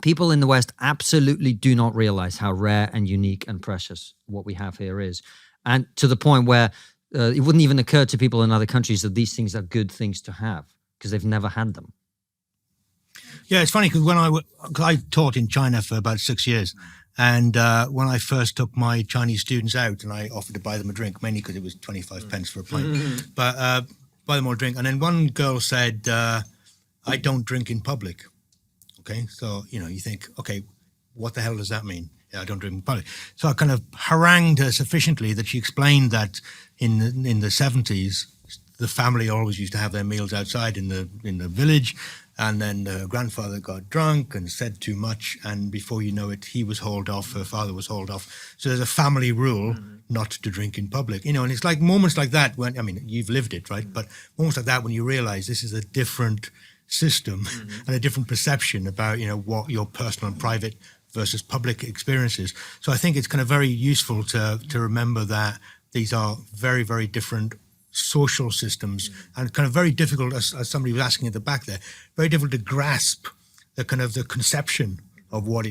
People in the West absolutely do not realize how rare and unique and precious what we have here is. And to the point where it wouldn't even occur to people in other countries that these things are good things to have because they've never had them. Yeah, it's funny because I taught in China for about 6 years. And when I first took my Chinese students out and I offered to buy them a drink, mainly because it was 25 pence for a pint, but buy them all a drink. And then one girl said, I don't drink in public. Okay, so, you think, okay, what the hell does that mean? Yeah, I don't drink in public. So I kind of harangued her sufficiently that she explained that in the 70s, the family always used to have their meals outside in the village. And then her grandfather got drunk and said too much. And before you know it, he was hauled off, her father was hauled off. So there's a family rule not to drink in public. And it's like moments like that when, you've lived it, right? But moments like that when you realize this is a different system and a different perception about, what your personal and private versus public experiences. So I think it's kind of very useful to remember that these are very, very different social systems and kind of very difficult, as somebody was asking at the back there, very difficult to grasp the kind of the conception of what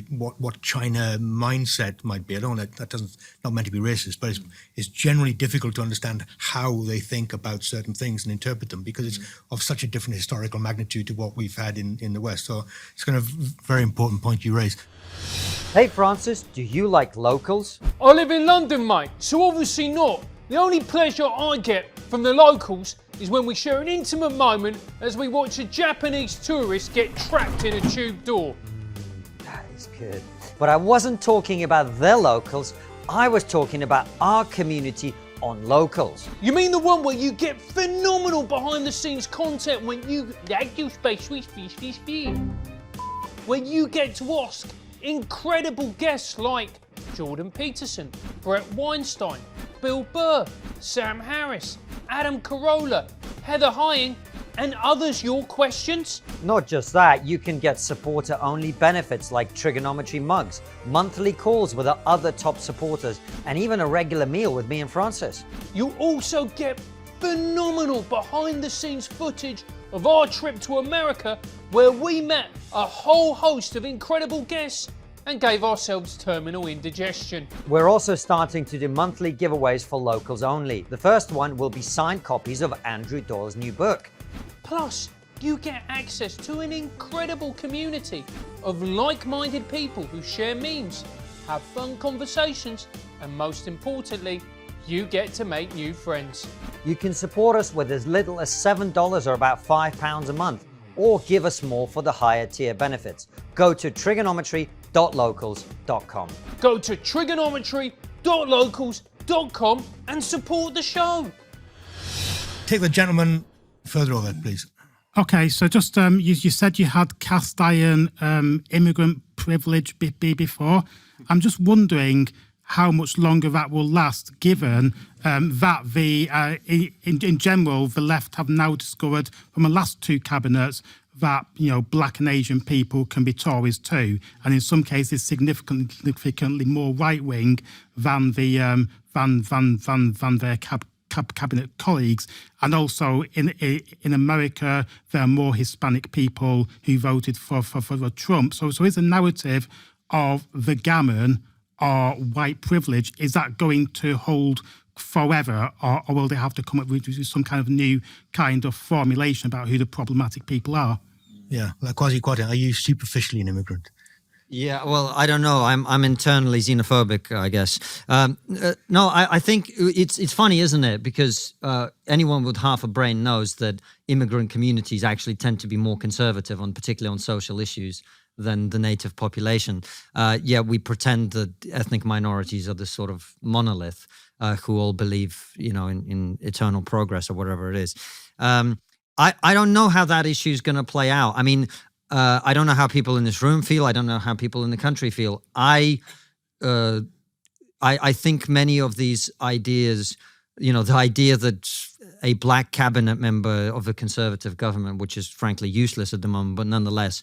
China mindset might be. I don't know, that doesn't, not meant to be racist, but it's generally difficult to understand how they think about certain things and interpret them because it's of such a different historical magnitude to what we've had in the West. So it's kind of a very important point you raise. Hey Francis, do you like locals? I live in London, mate, so obviously not. The only pleasure I get from the locals is when we share an intimate moment as we watch a Japanese tourist get trapped in a tube door. That is good. But I wasn't talking about their locals, I was talking about our community on locals. You mean the one where you get phenomenal behind the scenes content where you get to ask incredible guests like Jordan Peterson, Brett Weinstein, Bill Burr, Sam Harris, Adam Carolla, Heather Hying, and others your questions? Not just that, you can get supporter-only benefits like Triggernometry mugs, monthly calls with our other top supporters, and even a regular meal with me and Francis. You also get phenomenal behind-the-scenes footage of our trip to America where we met a whole host of incredible guests and gave ourselves terminal indigestion. We're also starting to do monthly giveaways for locals only. The first one will be signed copies of Andrew Doyle's new book. Plus, you get access to an incredible community of like-minded people who share memes, have fun conversations, and most importantly, you get to make new friends. You can support us with as little as $7 or about £5 a month, or give us more for the higher tier benefits. Go to trigonometry.locals.com. Go to trigonometry.locals.com and support the show. Take the gentleman further over, please. Okay, so just you said you had cast iron immigrant privilege before. I'm just wondering how much longer that will last, given that in general the left have now discovered from the last two cabinets that black and Asian people can be Tories too, and in some cases significantly more right wing than their cabinet colleagues, and also in America there are more Hispanic people who voted for Trump. So is a narrative of the gammon or white privilege, is that going to hold forever, or will they have to come up with some kind of new kind of formulation about who the problematic people are? Yeah, like quasi-quadrant, are you superficially an immigrant? Yeah, well, I don't know. I'm internally xenophobic, I guess. No, I think it's funny, isn't it? Because anyone with half a brain knows that immigrant communities actually tend to be more conservative, particularly on social issues, than the native population. Yet we pretend that ethnic minorities are this sort of monolith who all believe, in eternal progress or whatever it is. I don't know how that issue is going to play out. I mean, I don't know how people in this room feel. I don't know how people in the country feel. I think many of these ideas, the idea that a black cabinet member of a conservative government, which is frankly useless at the moment, but nonetheless,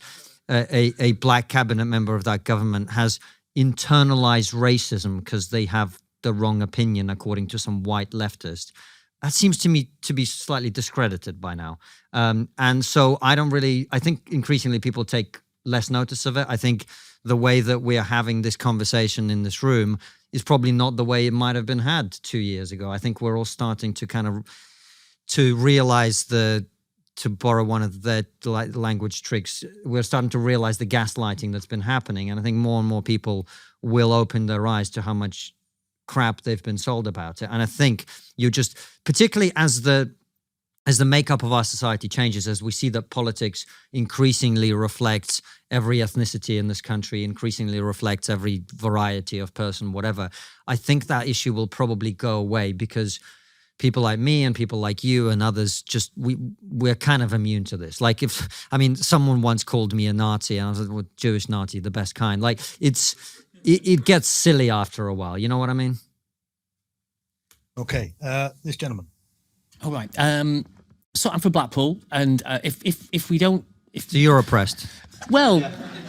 a black cabinet member of that government has internalized racism because they have the wrong opinion, according to some white leftist. That seems to me to be slightly discredited by now. And so I think increasingly people take less notice of it. I think the way that we are having this conversation in this room is probably not the way it might have been had 2 years ago. I think we're all starting to realize to borrow one of the language tricks, we're starting to realize the gaslighting that's been happening. And I think more and more people will open their eyes to how much crap they've been sold about it. And I think particularly as the makeup of our society changes, as we see that politics increasingly reflects every ethnicity in this country, increasingly reflects every variety of person, whatever, I think that issue will probably go away because people like me and people like you and others we're kind of immune to this. Like someone once called me a Nazi and I was like, well, Jewish Nazi, the best kind. Like it gets silly after a while. You know what I mean? Okay, this gentleman. All right. So I'm from Blackpool, and if we don't, so you're oppressed. Well,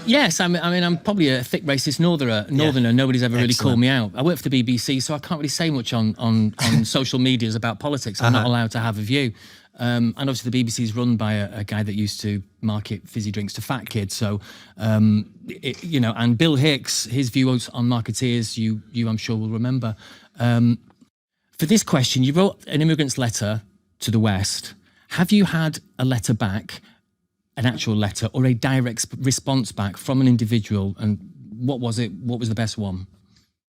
yes. I'm probably a thick racist northerner. Yeah. Nobody's ever really called me out. I work for the BBC, so I can't really say much on social medias about politics. I'm not allowed to have a view. And obviously the BBC is run by a guy that used to market fizzy drinks to fat kids. So, and Bill Hicks, his views on marketeers, you I'm sure will remember. For this question, you wrote an immigrant's letter to the West. Have you had a letter back, an actual letter, or a direct response back from an individual? And what was it? What was the best one?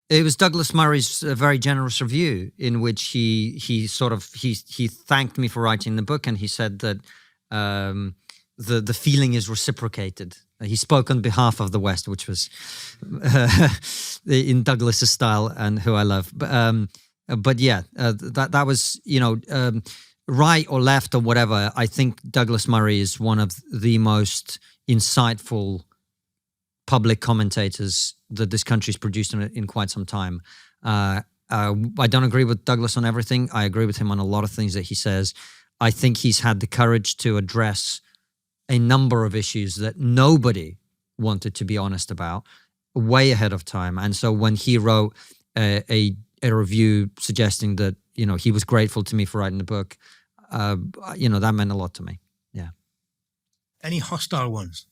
It was Douglas Murray's very generous review in which he thanked me for writing the book, and he said that the feeling is reciprocated. He spoke on behalf of the West, which was in Douglas's style, and who I love. But yeah, that was right or left or whatever. I think Douglas Murray is one of the most insightful public commentators that this country's produced in quite some time. I don't agree with Douglas on everything. I agree with him on a lot of things that he says. I think he's had the courage to address a number of issues that nobody wanted to be honest about way ahead of time. And so when he wrote a review suggesting that, he was grateful to me for writing the book, that meant a lot to me. Yeah. Any hostile ones?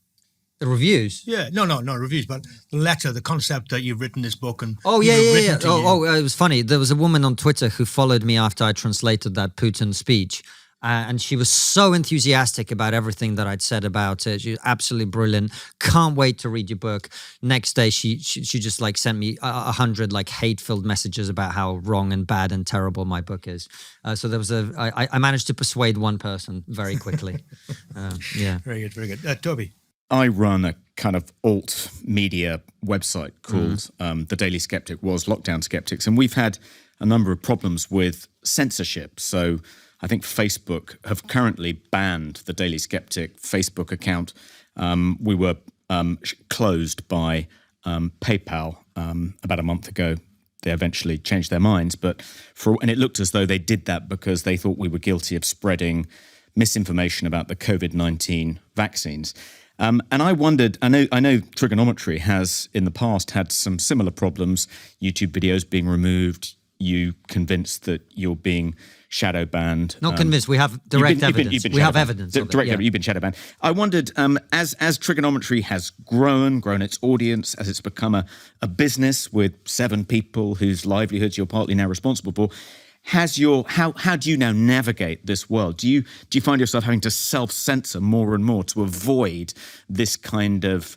The reviews? Yeah, no reviews, but the letter, the concept that you've written this book and yeah. It was funny. There was a woman on Twitter who followed me after I translated that Putin speech, and she was so enthusiastic about everything that I'd said about it. She was absolutely brilliant. Can't wait to read your book. Next day, she just sent me 100 hate-filled messages about how wrong and bad and terrible my book is. So there was I managed to persuade one person very quickly. Yeah. Very good. Toby. I run a kind of alt media website called The Daily Skeptic, was Lockdown Skeptics, and we've had a number of problems with censorship. So I think Facebook have currently banned the Daily Skeptic Facebook account. We were closed by PayPal about a month ago. They eventually changed their minds, and it looked as though they did that because they thought we were guilty of spreading misinformation about the COVID-19 vaccines. And I wondered, I know Triggernometry has in the past had some similar problems, YouTube videos being removed, you convinced that you're being shadow banned. Not convinced, we have direct evidence. We have evidence. Direct evidence, you've been shadow banned. I wondered, as Triggernometry has grown its audience, as it's become a business with 7 people whose livelihoods you're partly now responsible for, how do you now navigate this world? Do you find yourself having to self-censor more and more to avoid this kind of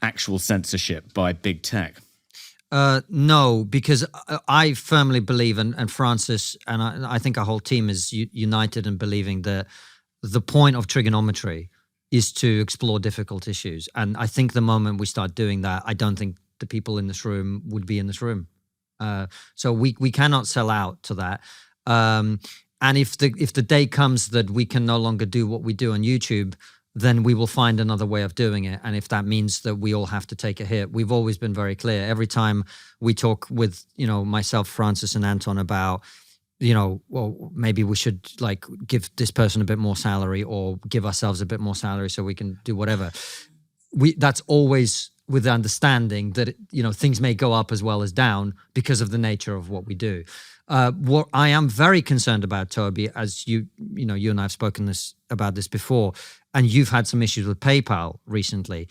actual censorship by big tech? No, because I firmly believe, and Francis, and I think our whole team is united in believing that the point of Triggernometry is to explore difficult issues. And I think the moment we start doing that, I don't think the people in this room would be in this room. So we cannot sell out to that. And if the day comes that we can no longer do what we do on YouTube, then we will find another way of doing it. And if that means that we all have to take a hit, we've always been very clear. Every time we talk with, myself, Francis, and Anton about, well, maybe we should like give this person a bit more salary or give ourselves a bit more salary so we can do whatever. That's always with the understanding that, things may go up as well as down because of the nature of what we do. What I am very concerned about, Toby, as you and I have spoken about this before, and you've had some issues with PayPal recently,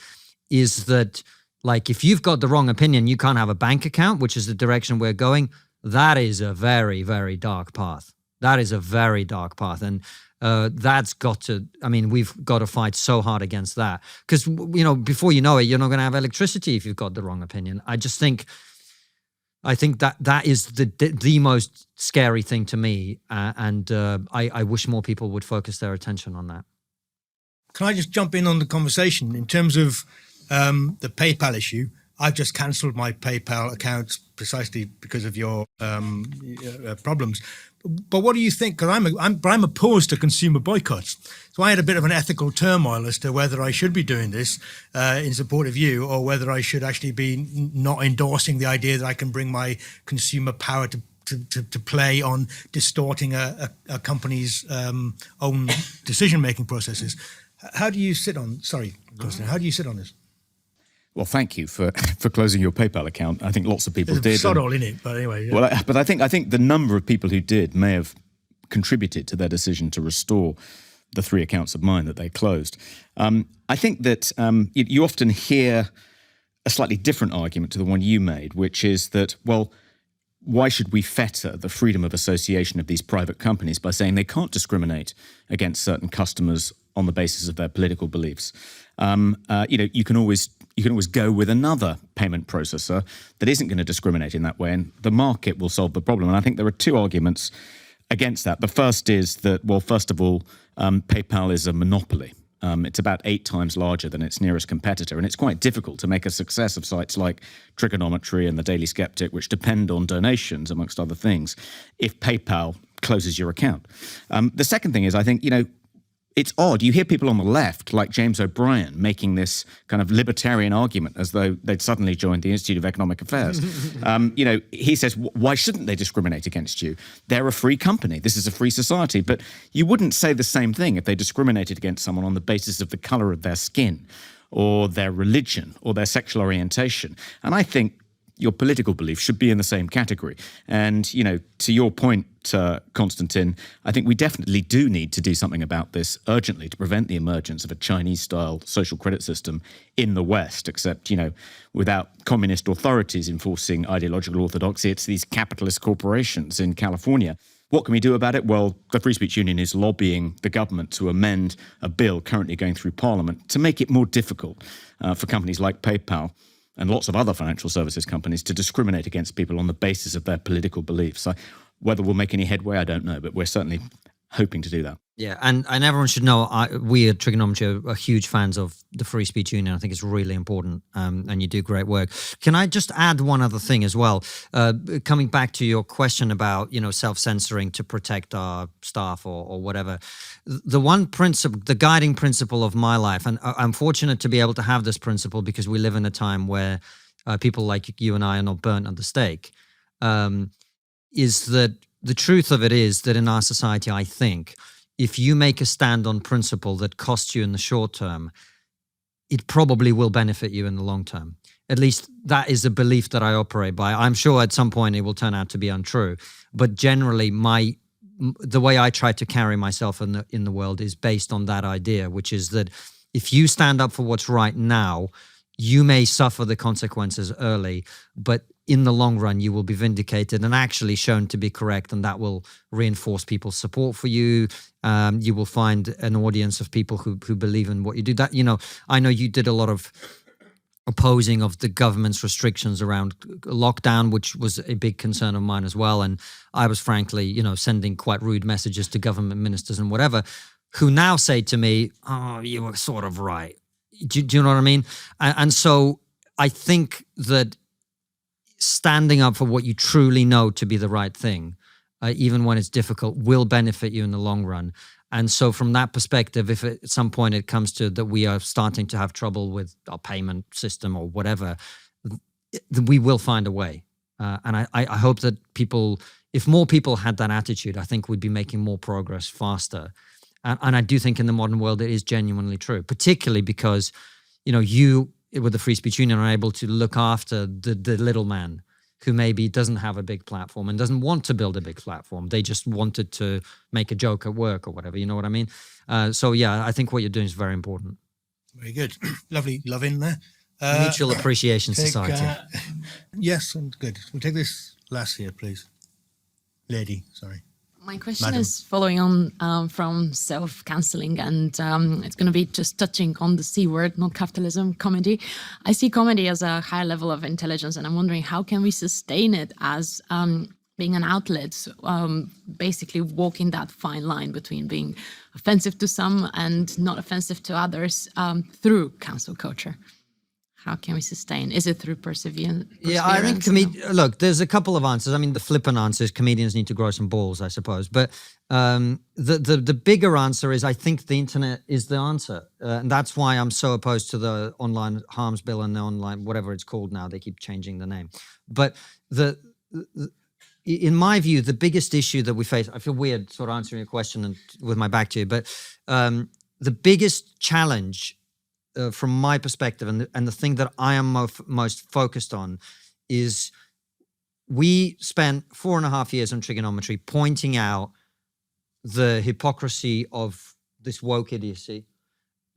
is that like if you've got the wrong opinion, you can't have a bank account, which is the direction we're going. That is a very, very dark path. That is a very dark path. And that's we've got to fight so hard against that. Because, before you know it, you're not going to have electricity if you've got the wrong opinion. I think that is the most scary thing to me. And I wish more people would focus their attention on that. Can I just jump in on the conversation in terms of the PayPal issue? I've just cancelled my PayPal account precisely because of your problems. But what do you think? Because I'm opposed to consumer boycotts. So I had a bit of an ethical turmoil as to whether I should be doing this in support of you, or whether I should actually be not endorsing the idea that I can bring my consumer power to play on distorting a company's own decision-making processes. How do you sit on? Sorry, Konstantin. How do you sit on this? Well, thank you for closing your PayPal account. I think lots of people did. It's not all in it, but anyway. Yeah. Well, but I think the number of people who did may have contributed to their decision to restore the 3 accounts of mine that they closed. I think that you often hear a slightly different argument to the one you made, which is that, well, why should we fetter the freedom of association of these private companies by saying they can't discriminate against certain customers on the basis of their political beliefs? You can always go with another payment processor that isn't going to discriminate in that way, and the market will solve the problem. And I think there are 2 arguments against that. The first is that, well, first of all, PayPal is a monopoly. It's about 8 times larger than its nearest competitor, and it's quite difficult to make a success of sites like Triggernometry and the Daily Skeptic, which depend on donations, amongst other things, if PayPal closes your account. The second thing is, I think, it's odd. You hear people on the left, like James O'Brien, making this kind of libertarian argument as though they'd suddenly joined the Institute of Economic Affairs. He says, why shouldn't they discriminate against you? They're a free company. This is a free society. But you wouldn't say the same thing if they discriminated against someone on the basis of the color of their skin or their religion or their sexual orientation. And I think your political beliefs should be in the same category. And, to your point, Konstantin, I think we definitely do need to do something about this urgently to prevent the emergence of a Chinese-style social credit system in the West, except, without communist authorities enforcing ideological orthodoxy, it's these capitalist corporations in California. What can we do about it? Well, the Free Speech Union is lobbying the government to amend a bill currently going through Parliament to make it more difficult for companies like PayPal and lots of other financial services companies to discriminate against people on the basis of their political beliefs. Whether we'll make any headway, I don't know, but we're certainly hoping to do that. Yeah, and everyone should know we at Triggernometry are huge fans of the Free Speech Union. I think it's really important, and you do great work. Can I just add one other thing as well? Coming back to your question about self-censoring to protect our staff or whatever, the one principle, the guiding principle of my life, and I'm fortunate to be able to have this principle because we live in a time where people like you and I are not burnt at the stake, is that the truth of it is that in our society, I think, if you make a stand on principle that costs you in the short term, it probably will benefit you in the long term. At least that is a belief that I operate by. I'm sure at some point it will turn out to be untrue, but generally the way I try to carry myself in the world is based on that idea, which is that if you stand up for what's right now, you may suffer the consequences early, but in the long run, you will be vindicated and actually shown to be correct, and that will reinforce people's support for you. You will find an audience of people who believe in what you do. That, you know, I know you did a lot of opposing of the government's restrictions around lockdown, which was a big concern of mine as well. And I was frankly, you know, sending quite rude messages to government ministers and whatever, who now say to me, "Oh, you were sort of right." Do you know what I mean? And so I think that standing up for what you truly know to be the right thing, even when it's difficult, will benefit you in the long run. And so from that perspective, if at some point it comes to that we are starting to have trouble with our payment system or whatever, we will find a way. And I hope that people, if more people had that attitude, I think we'd be making more progress faster. And I do think in the modern world it is genuinely true, particularly because, you know, you, with the Free Speech Union, are able to look after the little man who maybe doesn't have a big platform and doesn't want to build a big platform. They just wanted to make a joke at work or whatever, you know what I mean? So yeah, I think what you're doing is very important. Very good. Lovely love in there. Mutual Appreciation Society. Yes, and good. We'll take this last here, please. Lady, sorry. My question Madam. is following on from self-cancelling, and it's going to be just touching on the C word, not capitalism, comedy. I see comedy as a higher level of intelligence, and I'm wondering how can we sustain it as being an outlet, basically walking that fine line between being offensive to some and not offensive to others through cancel culture. How can we sustain? Is it through perseverance? Yeah, I think look, there's a couple of answers. I mean, the flippant answer is comedians need to grow some balls, I suppose. But the bigger answer is I think the internet is the answer. And that's why I'm so opposed to the online harms bill and the online, whatever it's called now. They keep changing the name. But in my view, the biggest issue that we face, I feel weird sort of answering your question and with my back to you, but the biggest challenge from my perspective, and the thing that I am most focused on, is we spent 4.5 years on Triggernometry pointing out the hypocrisy of this woke idiocy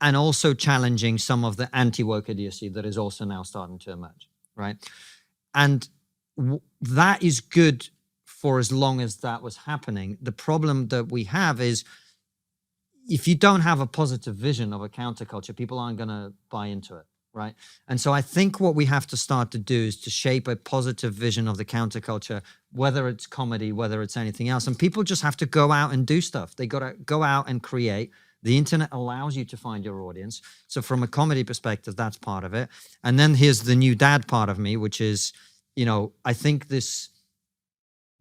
and also challenging some of the anti-woke idiocy that is also now starting to emerge, right? And that is good for as long as that was happening. The problem that we have is if you don't have a positive vision of a counterculture, people aren't going to buy into it, right? And so I think what we have to start to do is to shape a positive vision of the counterculture, whether it's comedy, whether it's anything else. And people just have to go out and do stuff. They got to go out and create. The internet allows you to find your audience. So from a comedy perspective, that's part of it. And then here's the new dad part of me, which is, you know, I think this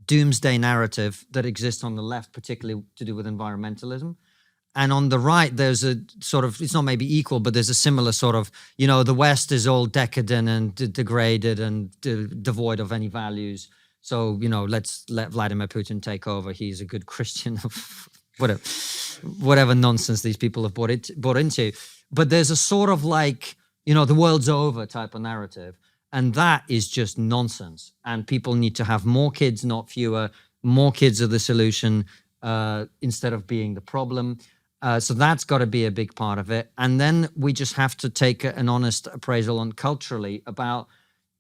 doomsday narrative that exists on the left, particularly to do with environmentalism. And on the right, there's a sort of, it's not maybe equal, but there's a similar sort of, you know, the West is all decadent and degraded and devoid of any values. So, you know, let's let Vladimir Putin take over. He's a good Christian, whatever nonsense these people have bought into. But there's a sort of like, you know, the world's over type of narrative. And that is just nonsense. And people need to have more kids, not fewer. More kids are the solution instead of being the problem. So that's got to be a big part of it. And then we just have to take an honest appraisal on culturally about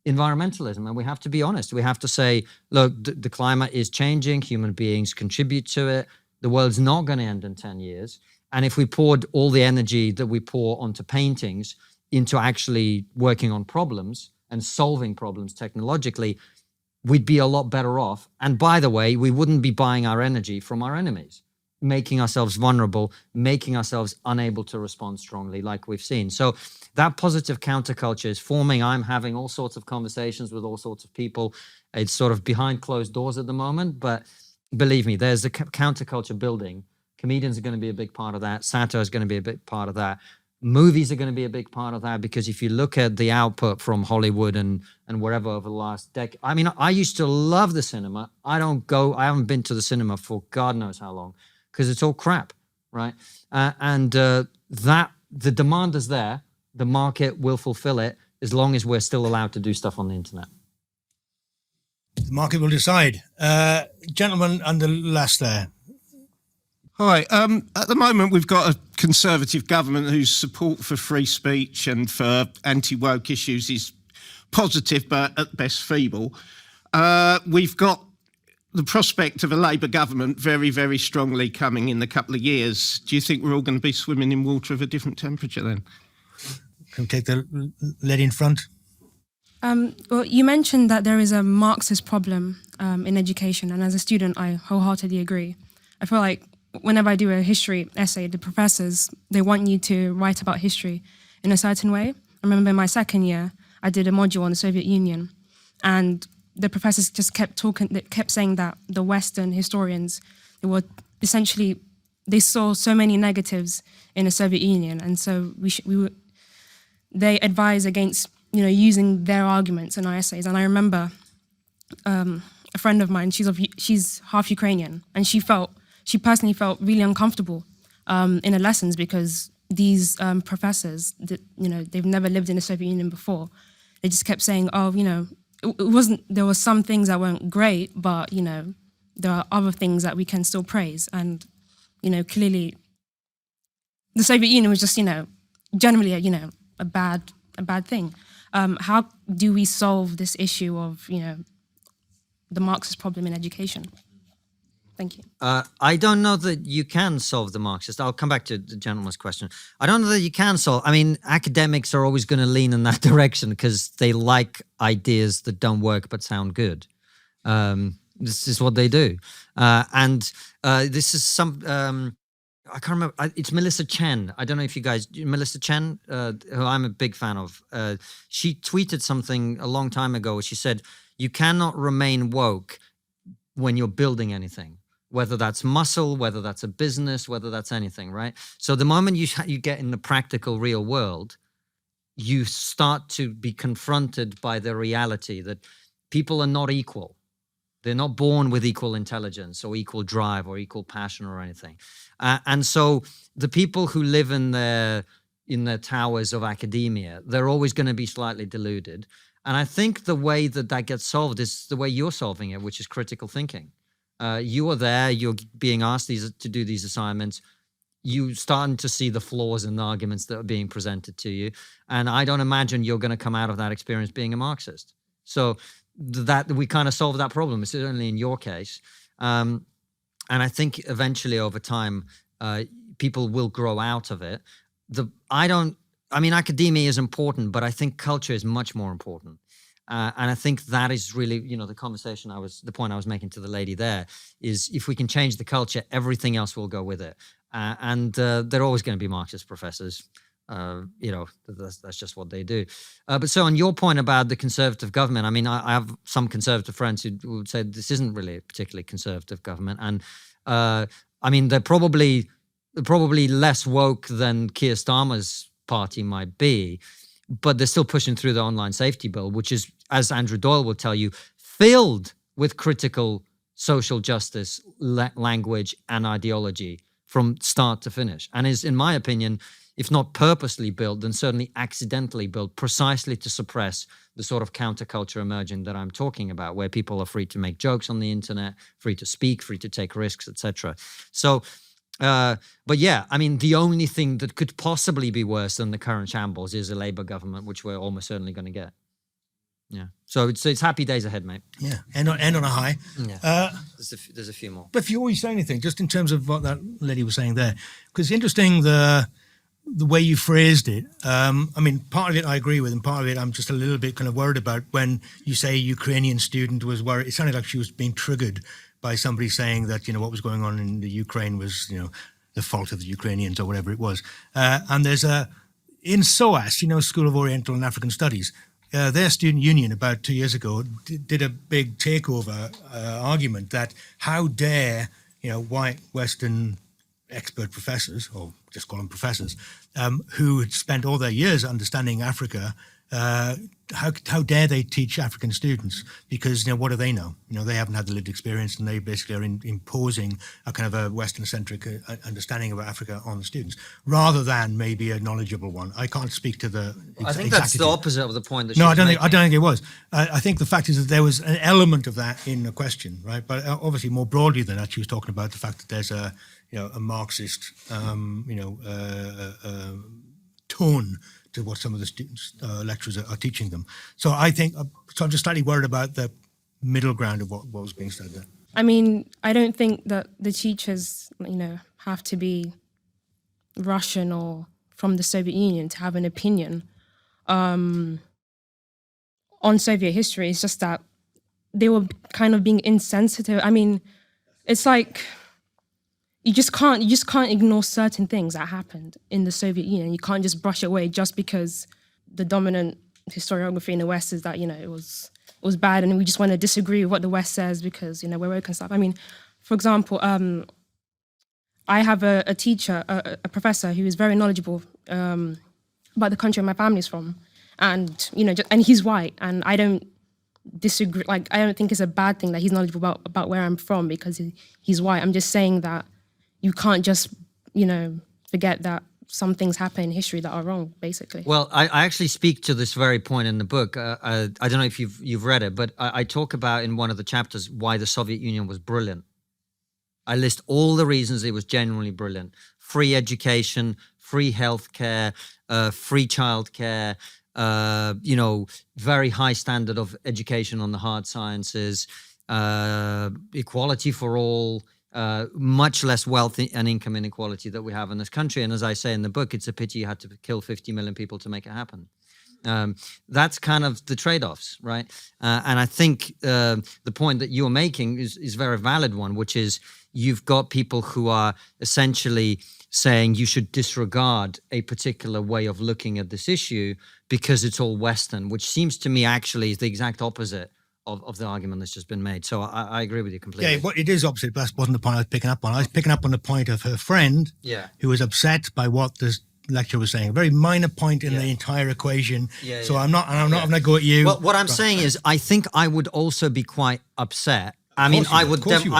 environmentalism. And we have to be honest. We have to say, look, the climate is changing. Human beings contribute to it. The world's not going to end in 10 years. And if we poured all the energy that we pour onto paintings into actually working on problems and solving problems technologically, we'd be a lot better off. And by the way, we wouldn't be buying our energy from our enemies, making ourselves vulnerable, making ourselves unable to respond strongly like we've seen. So that positive counterculture is forming. I'm having all sorts of conversations with all sorts of people. It's sort of behind closed doors at the moment, but believe me, there's a counterculture building. Comedians are going to be a big part of that. Satire is going to be a big part of that. Movies are going to be a big part of that, because if you look at the output from Hollywood and wherever over the last decade, I mean, I used to love the cinema. I haven't been to the cinema for God knows how long, because it's all crap, right? The demand is there. The market will fulfill it as long as we're still allowed to do stuff on the internet. The market will decide. Gentlemen, and the last there. Hi. At the moment, we've got a Conservative government whose support for free speech and for anti-woke issues is positive, but at best feeble. We've got the prospect of a Labour government very, very strongly coming in a couple of years. Do you think we're all going to be swimming in water of a different temperature then? Can we take the lady in front? Well, you mentioned that there is a Marxist problem in education, and as a student, I wholeheartedly agree. I feel like whenever I do a history essay, the professors, they want you to write about history in a certain way. I remember in my second year, I did a module on the Soviet Union, and the professors just kept saying that the Western historians, they were essentially, they saw so many negatives in the Soviet Union, and so they advise against, using their arguments in our essays. And I remember a friend of mine, she's half Ukrainian, and she personally felt really uncomfortable in her lessons because these professors, they've never lived in the Soviet Union before. They just kept saying, there were some things that weren't great, but, there are other things that we can still praise. And, clearly the Soviet Union was just, generally, a bad thing. How do we solve this issue of, the Marxist problem in education? Thank you. I don't know that you can solve the Marxist. I'll come back to the gentleman's question. I don't know that you can solve. I mean, academics are always going to lean in that direction because they like ideas that don't work but sound good. This is what they do. This is some... I can't remember. It's Melissa Chen. I don't know if you guys... Melissa Chen, who I'm a big fan of. She tweeted something a long time ago. She said, you cannot remain woke when you're building anything. Whether that's muscle, whether that's a business, whether that's anything, right? So the moment you get in the practical real world, you start to be confronted by the reality that people are not equal. They're not born with equal intelligence or equal drive or equal passion or anything. And so the people who live in their towers of academia, they're always going to be slightly deluded. And I think the way that gets solved is the way you're solving it, which is critical thinking. You are there, you're being asked to do these assignments. You're starting to see the flaws in the arguments that are being presented to you. And I don't imagine you're going to come out of that experience being a Marxist. So that we kind of solve that problem. It's certainly in your case. And I think eventually over time, people will grow out of it. Academia is important, but I think culture is much more important. And I think that is really, the point I was making to the lady there is if we can change the culture, everything else will go with it. There are always going to be Marxist professors. That's just what they do. But so on your point about the Conservative government, I have some Conservative friends who would say this isn't really a particularly Conservative government. And they're probably less woke than Keir Starmer's party might be, but they're still pushing through the online safety bill, which is, as Andrew Doyle will tell you, filled with critical social justice language and ideology from start to finish, and is, in my opinion, if not purposely built, then certainly accidentally built precisely to suppress the sort of counterculture emerging that I'm talking about, where people are free to make jokes on the internet, free to speak, free to take risks, etc. So, but yeah, the only thing that could possibly be worse than the current shambles is a Labour government, which we're almost certainly going to get. Yeah. So it's happy days ahead, mate. Yeah. End on a high. Yeah. There's a few more. But before you say anything, just in terms of what that lady was saying there, because it's interesting the way you phrased it. Part of it I agree with, and part of it I'm just a little bit kind of worried about when you say a Ukrainian student was worried. It sounded like she was being triggered by somebody saying that, what was going on in the Ukraine was, the fault of the Ukrainians or whatever it was. And there's in SOAS, School of Oriental and African Studies, their student union about 2 years ago did a big takeover argument that how dare, white Western expert professors, or just call them professors, who had spent all their years understanding Africa, how dare they teach African students? Because what do they know? They haven't had the lived experience, and they basically are imposing a kind of a Western-centric understanding of Africa on the students, rather than maybe a knowledgeable one. I can't speak to the. I think that's the opposite of the point that. No, I don't think it was. I think the fact is that there was an element of that in the question, right? But obviously, more broadly than that, she was talking about the fact that there's a Marxist, tone to what some of the students, lecturers are teaching them. So I think, so I'm just slightly worried about the middle ground of what was being said there. I mean, I don't think that the teachers, have to be Russian or from the Soviet Union to have an opinion on Soviet history. It's just that they were kind of being insensitive. I mean, it's like you just can't ignore certain things that happened in the Soviet Union. You can't just brush it away just because the dominant historiography in the West is that it was bad, and we just want to disagree with what the West says because we're woke and stuff. I mean, for example, I have a teacher, a professor who is very knowledgeable about the country my family's from, and and he's white, and I don't disagree. Like, I don't think it's a bad thing that he's knowledgeable about where I'm from because he's white. I'm just saying that you can't just forget that some things happen in history that are wrong, basically. Well, I actually speak to this very point in the book. I don't know if you've read it, but I talk about in one of the chapters why the Soviet Union was brilliant. I list all the reasons it was genuinely brilliant: free education, free healthcare, free childcare, very high standard of education on the hard sciences, equality for all, much less wealth and income inequality that we have in this country. And as I say in the book, it's a pity you had to kill 50 million people to make it happen. That's kind of the trade-offs, right? And I think the point that you're making is a very valid one, which is you've got people who are essentially saying you should disregard a particular way of looking at this issue because it's all Western, which seems to me actually is the exact opposite of the argument that's just been made. So I agree with you completely. Yeah, it is opposite, but that wasn't the point I was picking up on. I was picking up on the point of her friend who was upset by what this lecturer was saying. A very minor point in the entire equation. So I'm not going to go at you. Well, what I'm saying is I think I would also be quite upset. I mean, I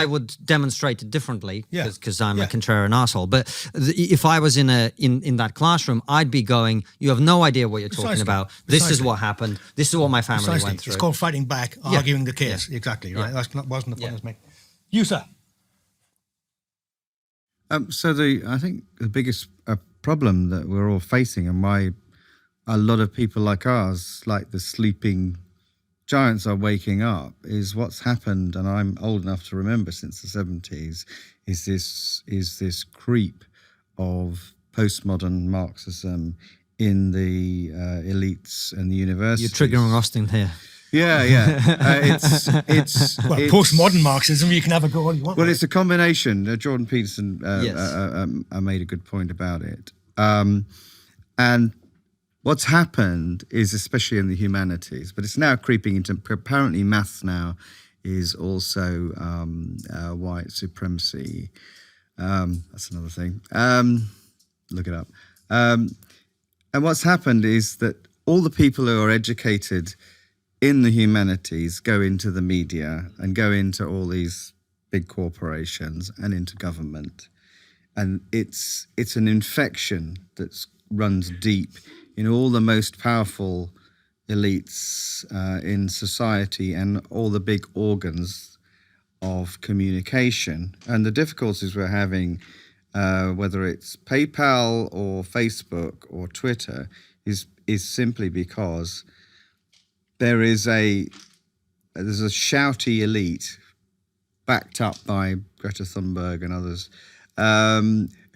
would demonstrate it differently because I'm a contrarian asshole. But if I was in that classroom, I'd be going, "You have no idea what you're talking about. This is what happened. This is what my family went through." It's called fighting back, arguing the case. Exactly right. That wasn't the point I was making. You, sir. I think the biggest problem that we're all facing, and why a lot of people like ours, like the sleeping giants, are waking up, is what's happened, and I'm old enough to remember since the 70s, is this creep of postmodern Marxism in the elites and the universities. You're triggering Austin here. Yeah. It's postmodern Marxism. You can have a go all you want. Well, it's a combination. Jordan Peterson made a good point about it. And what's happened is, especially in the humanities, but it's now creeping into, apparently maths now is also white supremacy. That's another thing. Look it up. And what's happened is that all the people who are educated in the humanities go into the media and go into all these big corporations and into government. And it's an infection that runs deep in all the most powerful elites in society and all the big organs of communication. And the difficulties we're having, whether it's PayPal or Facebook or Twitter, is simply because there's a shouty elite backed up by Greta Thunberg and others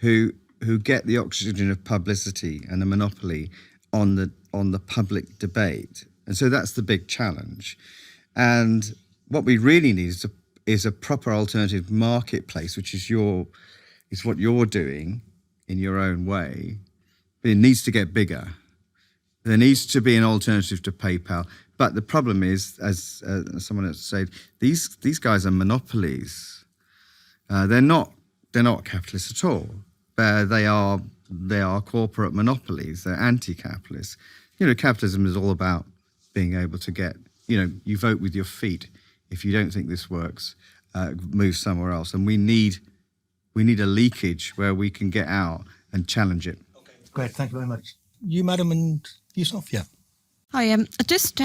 who get the oxygen of publicity and the monopoly on the public debate. And so that's the big challenge. And what we really need is a proper alternative marketplace, which is what you're doing in your own way. But it needs to get bigger. There needs to be an alternative to PayPal. But the problem is, as someone else said, these guys are monopolies. They're not capitalists at all. They are corporate monopolies. They're anti-capitalist. Capitalism is all about being able to get, you vote with your feet. If you don't think this works, move somewhere else. And we need a leakage where we can get out and challenge it. Okay, great. Thank you very much. You, madam, and yourself, yeah. Hi, I just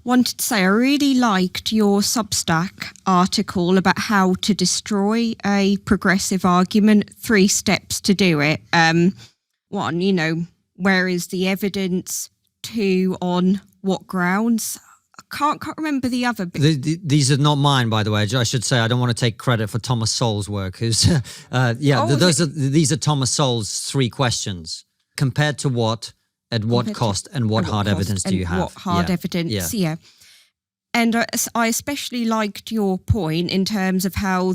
wanted to say I really liked your Substack article about how to destroy a progressive argument, 3 steps to do it. 1, where is the evidence? 2, on what grounds? I can't remember the other bit. These are not mine, by the way. I should say I don't want to take credit for Thomas Sowell's work. These are Thomas Sowell's 3 questions. Compared to what, at what cost, and what hard evidence do you have? What hard evidence, yeah. And I especially liked your point in terms of how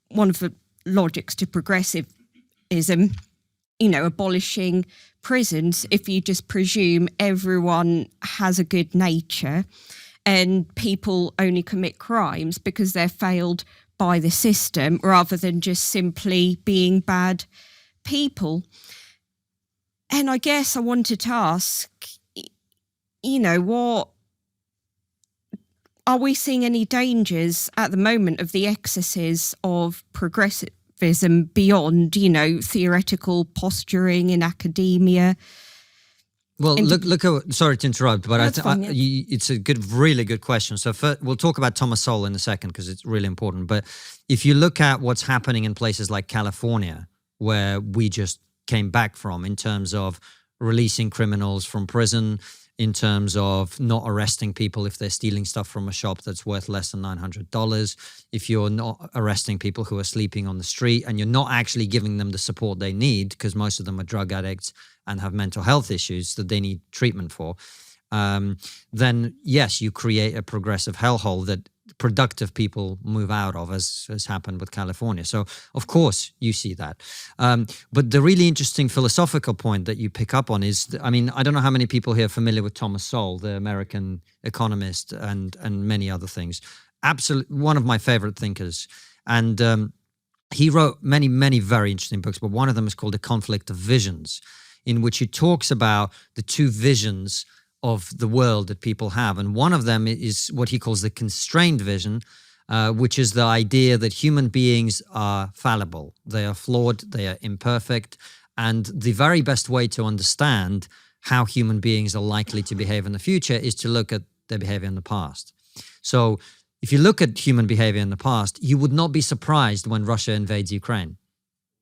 one of the logics to progressivism, abolishing prisons, if you just presume everyone has a good nature and people only commit crimes because they're failed by the system rather than just simply being bad people. And I guess I wanted to ask, what are we seeing any dangers at the moment of the excesses of progressivism beyond, theoretical posturing in academia? Well, sorry to interrupt, but it's a really good question. So first, we'll talk about Thomas Sowell in a second because it's really important. But if you look at what's happening in places like California, where we just came back from, in terms of releasing criminals from prison, in terms of not arresting people if they're stealing stuff from a shop that's worth less than $900, if you're not arresting people who are sleeping on the street and you're not actually giving them the support they need, because most of them are drug addicts and have mental health issues that they need treatment for, then yes, you create a progressive hellhole that productive people move out of, as has happened with California. So, of course, you see that. But the really interesting philosophical point that you pick up on is, I don't know how many people here are familiar with Thomas Sowell, the American economist, and many other things. Absolutely, one of my favorite thinkers. And he wrote many, many very interesting books, but one of them is called A Conflict of Visions, in which he talks about the 2 visions of the world that people have. And one of them is what he calls the constrained vision, which is the idea that human beings are fallible. They are flawed, they are imperfect. And the very best way to understand how human beings are likely to behave in the future is to look at their behavior in the past. So if you look at human behavior in the past, you would not be surprised when Russia invades Ukraine,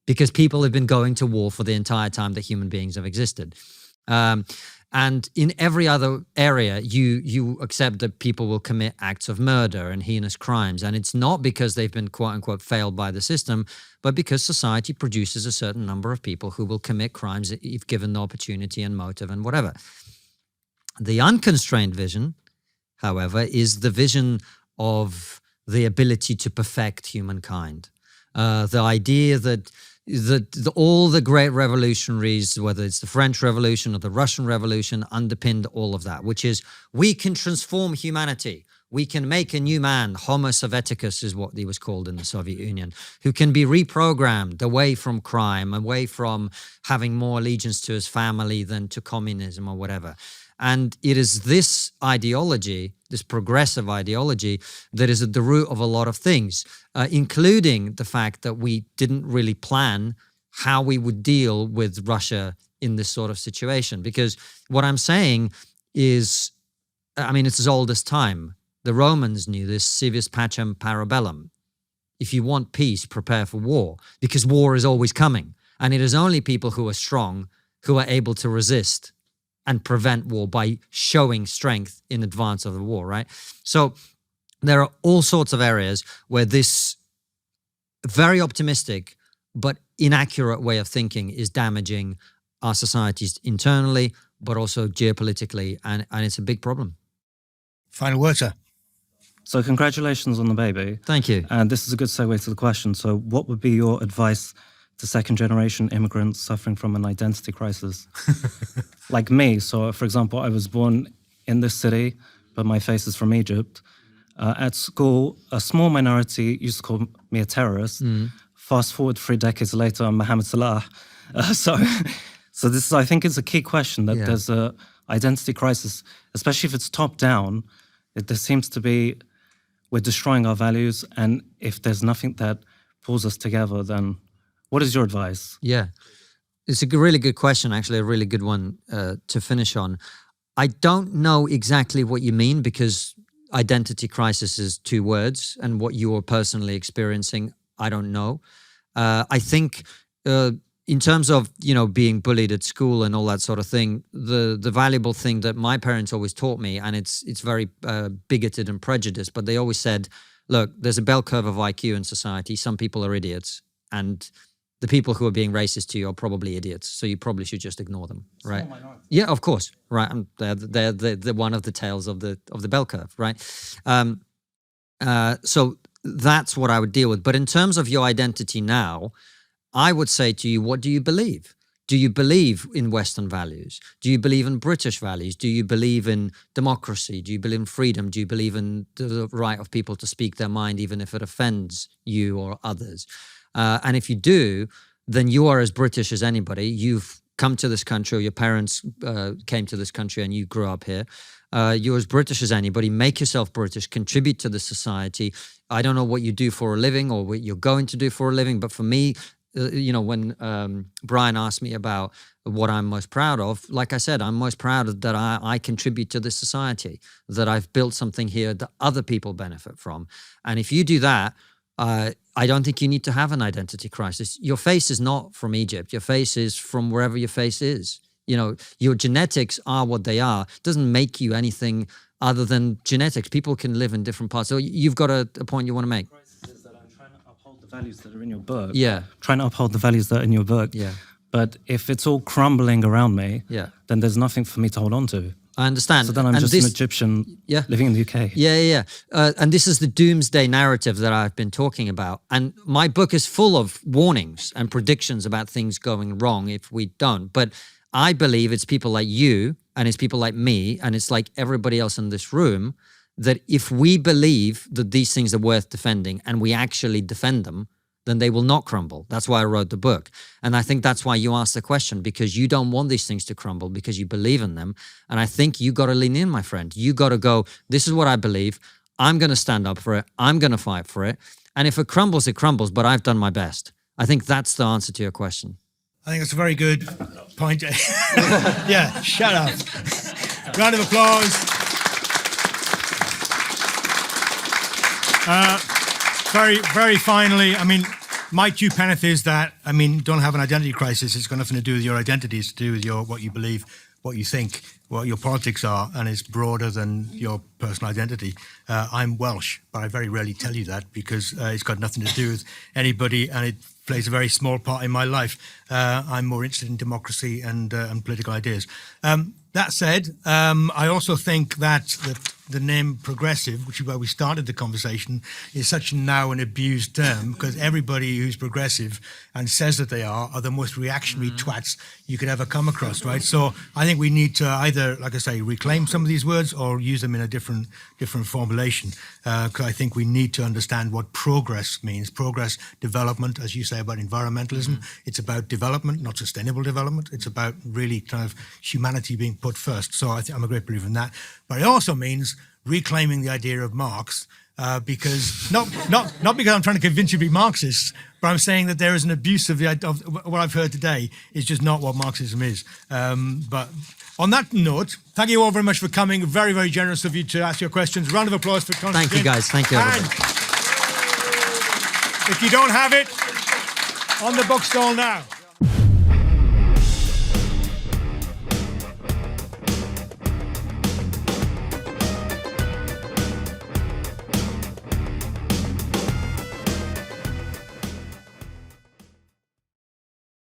because people have been going to war for the entire time that human beings have existed. And in every other area, you accept that people will commit acts of murder and heinous crimes. And it's not because they've been, quote unquote, failed by the system, but because society produces a certain number of people who will commit crimes if given the opportunity and motive and whatever. The unconstrained vision, however, is the vision of the ability to perfect humankind. The idea that all the great revolutionaries, whether it's the French Revolution or the Russian Revolution, underpinned all of that, which is we can transform humanity. We can make a new man, Homo Sovieticus is what he was called in the Soviet Union, who can be reprogrammed away from crime, away from having more allegiance to his family than to communism or whatever. And it is this ideology, this progressive ideology, that is at the root of a lot of things, including the fact that we didn't really plan how we would deal with Russia in this sort of situation. Because what I'm saying is, it's as old as time. The Romans knew this, civis pacem parabellum. If you want peace, prepare for war, because war is always coming. And it is only people who are strong who are able to resist and prevent war by showing strength in advance of the war, right? So there are all sorts of areas where this very optimistic but inaccurate way of thinking is damaging our societies internally, but also geopolitically, and it's a big problem. Final word, sir. So congratulations on the baby. Thank you. And this is a good segue to the question. So what would be your advice to second-generation immigrants suffering from an identity crisis? Like me. So, for example, I was born in this city, but my face is from Egypt. At school, a small minority used to call me a terrorist. Fast forward 3 decades later, I'm Mohammed Salah. So this is, I think, is a key question, that there's a identity crisis, especially if it's top-down. There seems to be, we're destroying our values, and if there's nothing that pulls us together, then what is your advice? Yeah, it's a really good question, actually, a really good one to finish on. I don't know exactly what you mean, because identity crisis is 2 words, and what you're personally experiencing, I don't know. I think in terms of, being bullied at school and all that sort of thing, the valuable thing that my parents always taught me, and it's very bigoted and prejudiced, but they always said, look, there's a bell curve of IQ in society. Some people are idiots, and the people who are being racist to you are probably idiots. So you probably should just ignore them, right? Yeah, of course, right. And they're the one of the tails of the bell curve, right? So that's what I would deal with. But in terms of your identity now, I would say to you, what do you believe? Do you believe in Western values? Do you believe in British values? Do you believe in democracy? Do you believe in freedom? Do you believe in the right of people to speak their mind, even if it offends you or others? And if you do, then you are as British as anybody. You've come to this country, or your parents came to this country and you grew up here. You're as British as anybody. Make yourself British, contribute to the society. I don't know what you do for a living or what you're going to do for a living, but for me, when Brian asked me about what I'm most proud of, like I said, I'm most proud that I contribute to this society, that I've built something here that other people benefit from. And if you do that, I don't think you need to have an identity crisis. Your face is not from Egypt. Your face is from wherever your face is. Your genetics are what they are. It doesn't make you anything other than genetics. People can live in different parts. So you've got a point you want to make. The values that are in your book. Yeah. Trying to uphold the values that are in your book. Yeah. But if it's all crumbling around me, then there's nothing for me to hold on to. I understand. So then I'm just an Egyptian living in the UK. Yeah. And this is the doomsday narrative that I've been talking about. And my book is full of warnings and predictions about things going wrong if we don't. But I believe it's people like you, and it's people like me, and it's like everybody else in this room, that if we believe that these things are worth defending and we actually defend them, then they will not crumble. That's why I wrote the book. And I think that's why you asked the question, because you don't want these things to crumble, because you believe in them. And I think you got to lean in, my friend. You got to go, this is what I believe. I'm going to stand up for it. I'm going to fight for it. And if it crumbles, it crumbles, but I've done my best. I think that's the answer to your question. I think it's a very good point. Yeah, shut up. Round of applause. Very, very finally, my 2 penneth is that, don't have an identity crisis. It's got nothing to do with your identity. It's to do with what you believe, what you think, what your politics are, and it's broader than your personal identity. I'm Welsh, but I very rarely tell you that because it's got nothing to do with anybody, and it plays a very small part in my life. I'm more interested in democracy and political ideas. That said, I also think that the name progressive, which is where we started the conversation, is such now an abused term, because everybody who's progressive and says that they are the most reactionary twats you could ever come across, right? So I think we need to either, like I say, reclaim some of these words or use them in a different formulation, because I think we need to understand what progress means. Progress, development, as you say about environmentalism, it's about development, not sustainable development. It's about really kind of humanity being put first. So I'm a great believer in that. But it also means reclaiming the idea of Marx, because not because I'm trying to convince you to be Marxist, but I'm saying that there is an abuse of what I've heard today is just not what Marxism is. But on that note, thank you all very much for coming. Very, very generous of you to ask your questions. Round of applause for Konstantin. Thank you, guys. Thank you, everybody. And if you don't have it, on the bookstall now.